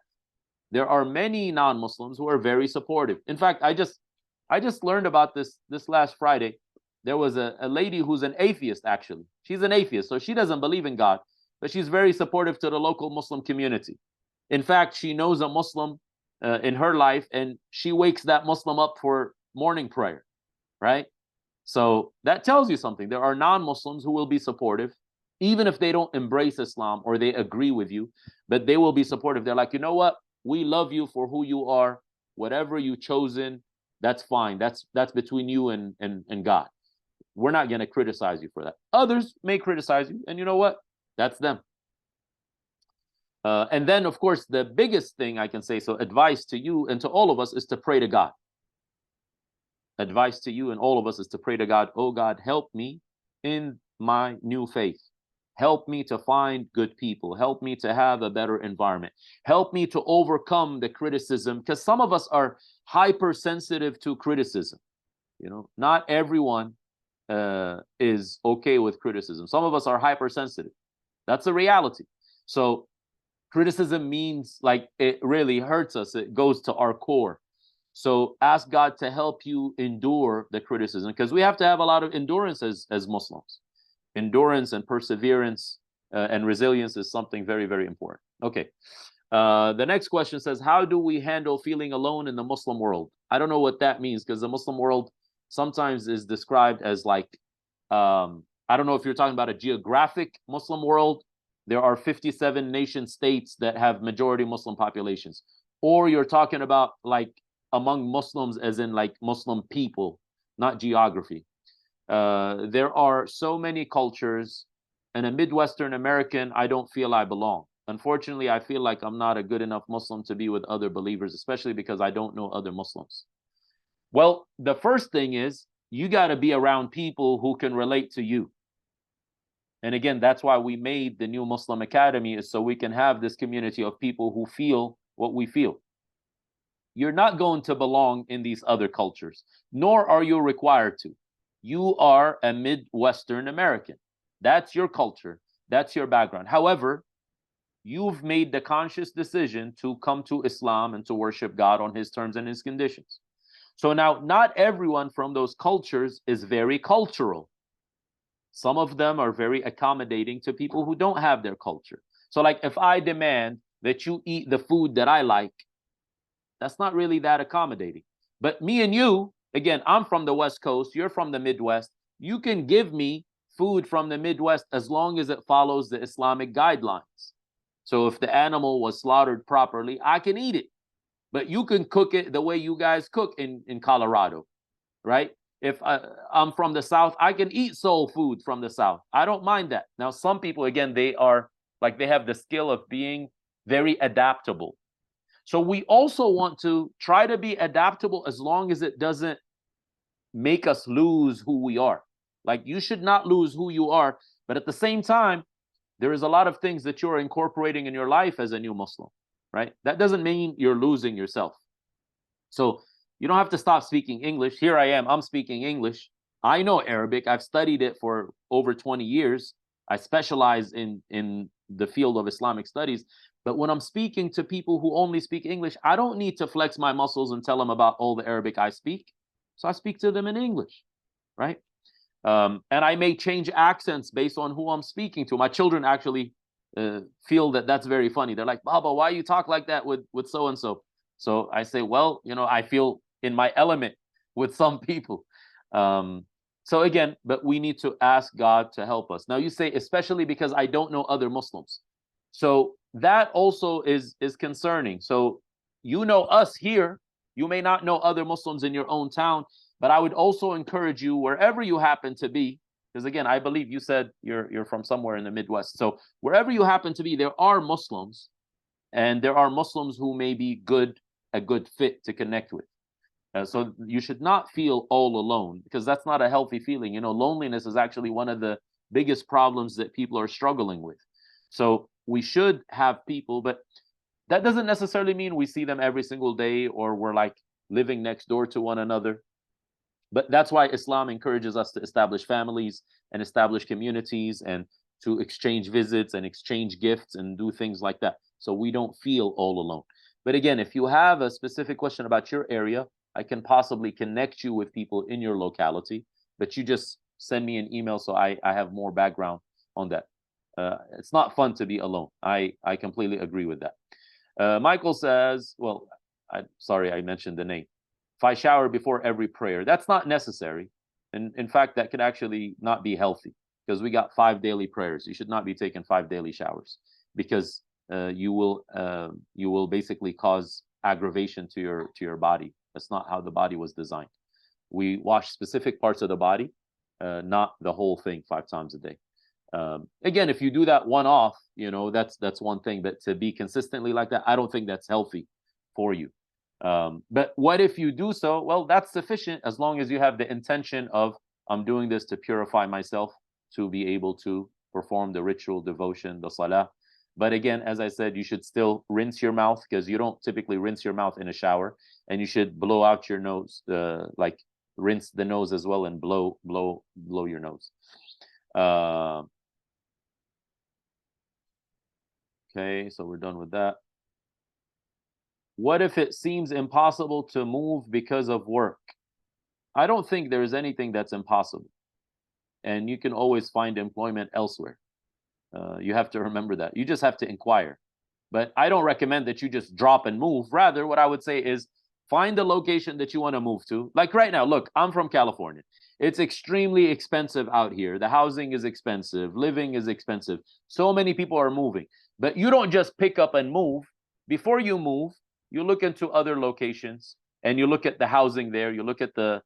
There are many non-Muslims who are very supportive. In fact, I just learned about this last Friday. There was a lady who's an atheist, actually. She's an atheist, so she doesn't believe in God, but she's very supportive to the local Muslim community. In fact, she knows a Muslim in her life, and she wakes that Muslim up for morning prayer, right? So that tells you something. There are non-Muslims who will be supportive, even if they don't embrace Islam or they agree with you, but they will be supportive. They're like, you know what? We love you for who you are. Whatever you've chosen, that's fine. That's between you and God. We're not going to criticize you for that. Others may criticize you, and you know what? That's them. And then, of course, the biggest thing I can say, so advice to you and to all of us, is to pray to God. Advice to you and all of us is to pray to God. Oh God, help me in my new faith. Help me to find good people. Help me to have a better environment. Help me to overcome the criticism, because some of us are hypersensitive to criticism. You know, not everyone is okay with criticism. Some of us are hypersensitive. That's a reality. So criticism means, like, it really hurts us. It goes to our core. So ask God to help you endure the criticism, because we have to have a lot of endurance as Muslims. Endurance and perseverance and resilience is something very, very important. Okay. The next question says, how do we handle feeling alone in the Muslim world? I don't know what that means, because the Muslim world sometimes is described as like, I don't know if you're talking about a geographic Muslim world. There are 57 nation states that have majority Muslim populations. Or you're talking about like among Muslims as in like Muslim people, not geography. There are so many cultures, and a Midwestern American, I don't feel I belong. Unfortunately, I feel like I'm not a good enough Muslim to be with other believers, especially because I don't know other Muslims. Well, the first thing is you got to be around people who can relate to you. And again, that's why we made the New Muslim Academy, is so we can have this community of people who feel what we feel. You're not going to belong in these other cultures, nor are you required to. You are a Midwestern American. That's your culture. That's your background. However, you've made the conscious decision to come to Islam and to worship God on his terms and his conditions. So now, not everyone from those cultures is very cultural. Some of them are very accommodating to people who don't have their culture. So like, if I demand that you eat the food that I like, that's not really that accommodating. But me and you, again, I'm from the West Coast, you're from the Midwest. You can give me food from the Midwest as long as it follows the Islamic guidelines. So if the animal was slaughtered properly, I can eat it. But you can cook it the way you guys cook in Colorado, right? If I'm from the South, I can eat soul food from the South. I don't mind that. Now, some people, again, they are like, they have the skill of being very adaptable. So we also want to try to be adaptable as long as it doesn't make us lose who we are. Like, you should not lose who you are, but at the same time, there is a lot of things that you're incorporating in your life as a new Muslim, right? That doesn't mean you're losing yourself. So you don't have to stop speaking English. Here I am, I'm speaking English. I know Arabic. I've studied it for over 20 years. I specialize in the field of Islamic studies. But when I'm speaking to people who only speak English, I don't need to flex my muscles and tell them about all the Arabic I speak. So I speak to them in English, right? And I may change accents based on who I'm speaking to. My children actually feel that that's very funny. They're like, Baba, why you talk like that with so-and-so? So I say, well, you know, I feel in my element with some people. So again, but we need to ask God to help us. Now you say, especially because I don't know other Muslims. So that also is concerning. So you know us here, you may not know other Muslims in your own town, but I would also encourage you, wherever you happen to be, because again, I believe you said you're from somewhere in the Midwest. So wherever you happen to be, there are Muslims, and there are Muslims who may be a good fit to connect with. So you should not feel all alone, because that's not a healthy feeling. You know, loneliness is actually one of the biggest problems that people are struggling with. So we should have people, but that doesn't necessarily mean we see them every single day or we're like living next door to one another. But that's why Islam encourages us to establish families and establish communities and to exchange visits and exchange gifts and do things like that, so we don't feel all alone. But again, if you have a specific question about your area, I can possibly connect you with people in your locality, but you just send me an email so I have more background on that. It's not fun to be alone. I completely agree with that. Michael says, well, sorry, I mentioned the name. If I shower before every prayer, that's not necessary. And in fact, that could actually not be healthy, because we got 5 daily prayers. You should not be taking 5 daily showers, because you will basically cause aggravation to your body. That's not how the body was designed. We wash specific parts of the body, not the whole thing 5 times a day. Again, if you do that one off, you know, that's one thing, but to be consistently like that, I don't think that's healthy for you. But what if you do so? Well, that's sufficient as long as you have the intention of, I'm doing this to purify myself, to be able to perform the ritual devotion, the salah. But again, as I said, you should still rinse your mouth, because you don't typically rinse your mouth in a shower, and you should blow out your nose, like rinse the nose as well and blow your nose. Okay, so we're done with that. What if it seems impossible to move because of work? I don't think there is anything that's impossible, and you can always find employment elsewhere. You have to remember that. You just have to inquire. But I don't recommend that you just drop and move. Rather, what I would say is find the location that you want to move to. Like right now, look, I'm from California. It's extremely expensive out here. The housing is expensive, living is expensive. So many people are moving. But you don't just pick up and move. Before you move, you look into other locations and you look at the housing there, you look at the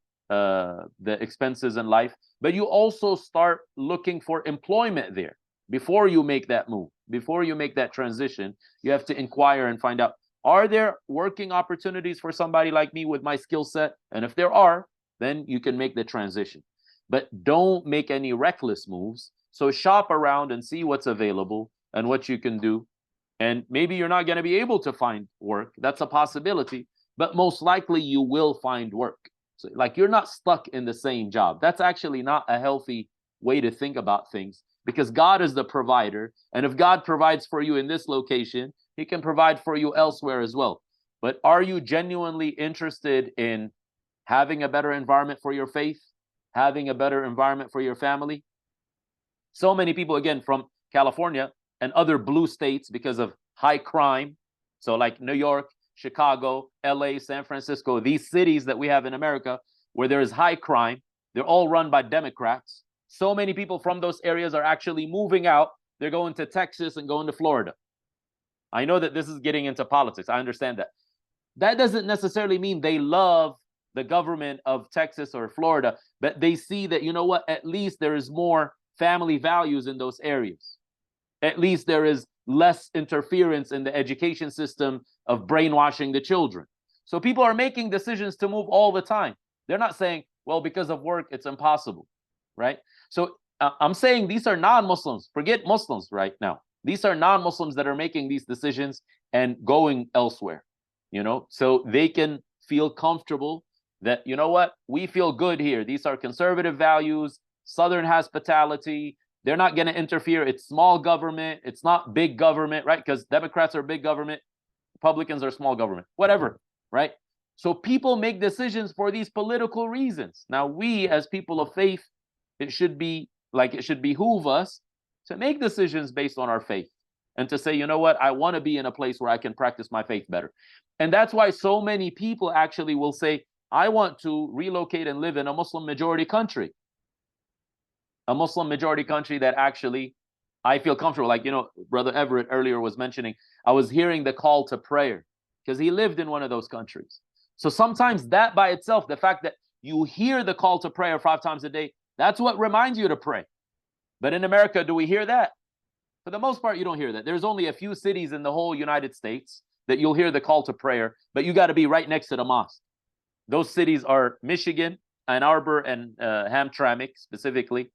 expenses in life, but you also start looking for employment there. Before you make that move, before you make that transition, you have to inquire and find out, are there working opportunities for somebody like me with my skill set? And if there are, then you can make the transition. But don't make any reckless moves. So shop around and see what's available and what you can do. And maybe you're not going to be able to find work. That's a possibility. But most likely you will find work. So, like, you're not stuck in the same job. That's actually not a healthy way to think about things, because God is the provider. And if God provides for you in this location, he can provide for you elsewhere as well. But are you genuinely interested in having a better environment for your faith, having a better environment for your family? So many people, again, from California and other blue states, because of high crime, so like New York, Chicago, LA, San Francisco, these cities that we have in America where there is high crime, they're all run by Democrats. So many people from those areas are actually moving out. They're going to Texas and going to Florida. I know that this is getting into politics. I understand that. That doesn't necessarily mean they love the government of Texas or Florida, but they see that, you know what, at least there is more family values in those areas. At least there is less interference in the education system of brainwashing the children. So people are making decisions to move all the time. They're not saying, well, because of work, it's impossible, right? So I'm saying these are non-Muslims. Forget Muslims right now. These are non-Muslims that are making these decisions and going elsewhere, you know, so they can feel comfortable that, you know what, we feel good here. These are conservative values, Southern hospitality. They're not going to interfere. It's small government. It's not big government, right? Because Democrats are big government. Republicans are small government, whatever, right? So people make decisions for these political reasons. Now, we as people of faith, it should behoove us to make decisions based on our faith and to say, you know what, I want to be in a place where I can practice my faith better. And that's why so many people actually will say, I want to relocate and live in a Muslim majority country. A Muslim majority country that actually I feel comfortable. Like, you know, Brother Everett earlier was mentioning, I was hearing the call to prayer because he lived in one of those countries. So sometimes that by itself, the fact that you hear the call to prayer 5 times a day, that's what reminds you to pray. But in America, do we hear that? For the most part, you don't hear that. There's only a few cities in the whole United States that you'll hear the call to prayer, but you got to be right next to the mosque. Those cities are Michigan, Ann Arbor, and Hamtramck specifically.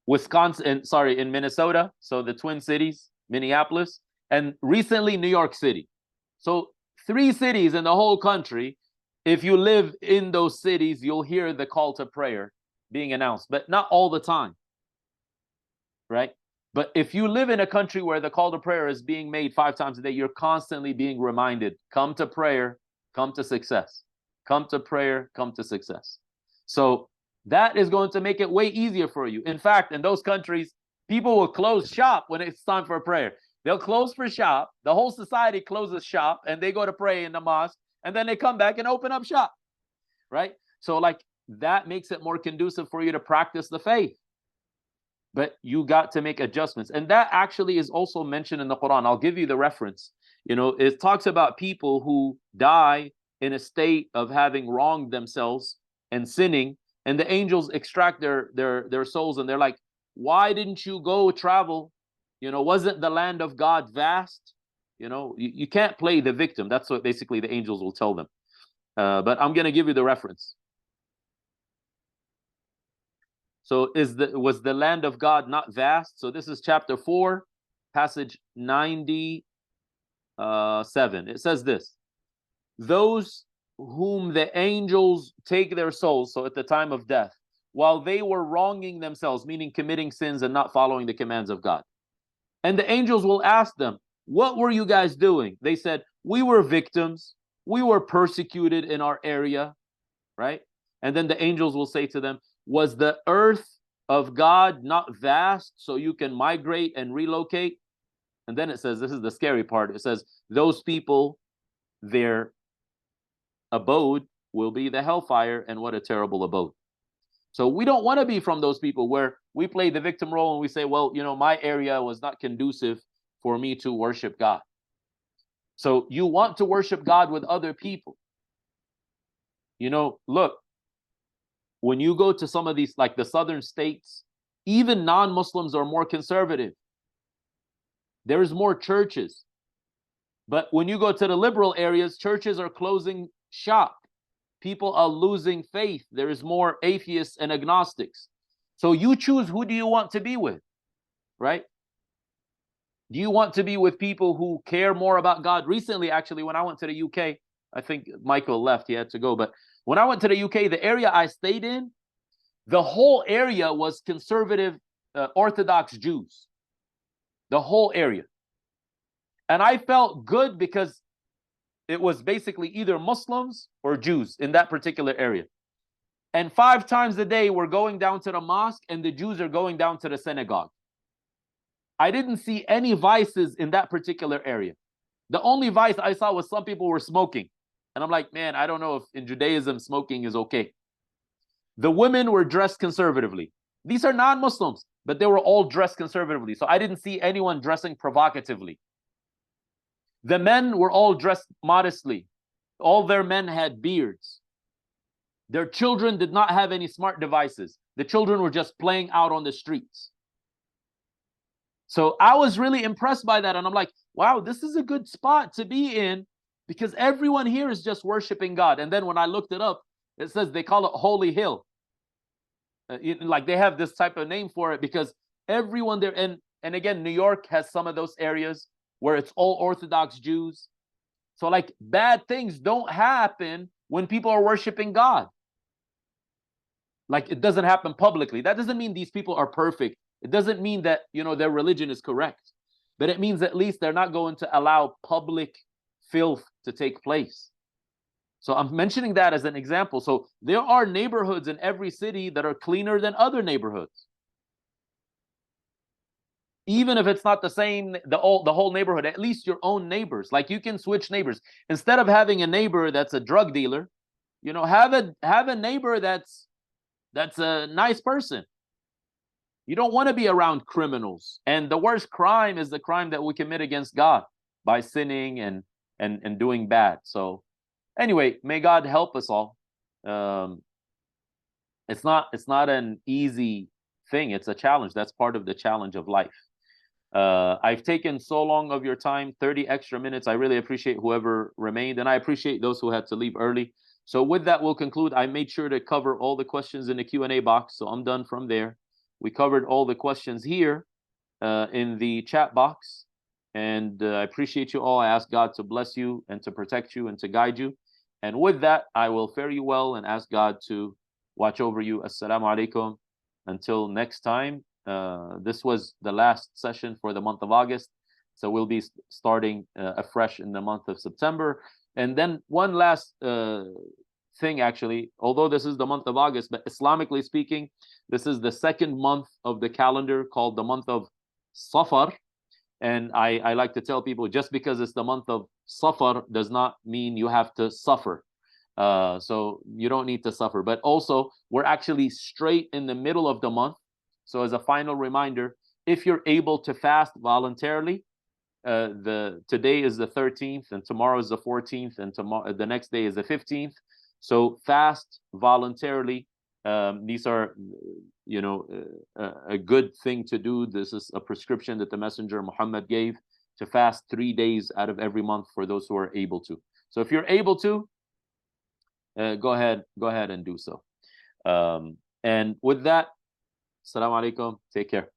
Wisconsin, in Minnesota, so the Twin Cities, Minneapolis, and recently New York City. So 3 cities in the whole country. If you live in those cities, you'll hear the call to prayer being announced, but not all the time, right? But if you live in a country where the call to prayer is being made 5 times a day, you're constantly being reminded, come to prayer, come to success. Come to prayer, come to success. So that is going to make it way easier for you. In fact, in those countries, people will close shop when it's time for prayer. They'll close for shop. The whole society closes shop and they go to pray in the mosque, and then they come back and open up shop, right? So like that makes it more conducive for you to practice the faith. But you got to make adjustments. And that actually is also mentioned in the Quran. I'll give you the reference. You know, it talks about people who die in a state of having wronged themselves and sinning, and the angels extract their souls, and they're like, why didn't you go travel? You know, wasn't the land of God vast? You know, you can't play the victim. That's what basically the angels will tell them. But I'm going to give you the reference. So was the land of God not vast? So this is chapter 4, passage 97. It says this: those whom the angels take their souls, so at the time of death, while they were wronging themselves, meaning committing sins and not following the commands of God. And the angels will ask them, what were you guys doing? They said, we were victims. We were persecuted in our area, right? And then the angels will say to them, was the earth of God not vast so you can migrate and relocate? And then it says, this is the scary part. It says, those people, their abode will be the hellfire, and what a terrible abode. So we don't want to be from those people where we play the victim role and we say, well, you know, my area was not conducive for me to worship God. So you want to worship God with other people. You know, look, when you go to some of these, like the southern states, even non-Muslims are more conservative. There's more churches. But when you go to the liberal areas, churches are closing shop. People are losing faith. There is more atheists and agnostics. So you choose, who do you want to be with, right? Do you want to be with people who care more about God? Recently, actually, when I went to the UK, I think Michael left, he had to go. But when I went to the UK, the area I stayed in, the whole area was conservative Orthodox Jews. The whole area. And I felt good because it was basically either Muslims or Jews in that particular area. And 5 times a day, we're going down to the mosque and the Jews are going down to the synagogue. I didn't see any vices in that particular area. The only vice I saw was some people were smoking. And I'm like, man, I don't know if in Judaism smoking is okay. The women were dressed conservatively. These are non-Muslims, but they were all dressed conservatively. So I didn't see anyone dressing provocatively. The men were all dressed modestly. All their men had beards. Their children did not have any smart devices. The children were just playing out on the streets. So I was really impressed by that. And I'm like, wow, this is a good spot to be in because everyone here is just worshiping God. And then when I looked it up, it says they call it Holy Hill. Like they have this type of name for it because everyone there, and again, New York has some of those areas where it's all Orthodox Jews. So like bad things don't happen when people are worshiping God. Like it doesn't happen publicly. That doesn't mean these people are perfect. It doesn't mean that, you know, their religion is correct. But it means at least they're not going to allow public filth to take place. So I'm mentioning that as an example. So there are neighborhoods in every city that are cleaner than other neighborhoods. Even if it's not the same, the whole neighborhood, at least your own neighbors. Like you can switch neighbors. Instead of having a neighbor that's a drug dealer, you know, have a neighbor that's a nice person. You don't want to be around criminals. And the worst crime is the crime that we commit against God by sinning and doing bad. So anyway, may God help us all. It's not an easy thing. It's a challenge. That's part of the challenge of life. I've taken so long of your time, 30 extra minutes. I really appreciate whoever remained, and I appreciate those who had to leave early. So with that, we'll conclude. I made sure to cover all the questions in the Q&A box, so I'm done from there. We covered all the questions here in the chat box, and I appreciate you all. I ask God to bless you and to protect you and to guide you. And with that, I will fare you well and ask God to watch over you. Assalamu alaikum. Until next time. This was the last session for the month of August. So we'll be starting afresh in the month of September. And then one last thing, actually, although this is the month of August, but Islamically speaking, this is the second month of the calendar called the month of Safar. And I like to tell people, just because it's the month of Safar does not mean you have to suffer. So you don't need to suffer. But also, we're actually straight in the middle of the month. So as a final reminder, if you're able to fast voluntarily, today is the 13th and tomorrow is the 14th and tomorrow the next day is the 15th. So fast voluntarily These are, you know, a good thing to do. This is a prescription that the Messenger Muhammad gave, to fast 3 days out of every month for those who are able to. So if you're able to, go ahead and do so. And with that, Assalamu alaikum. Take care.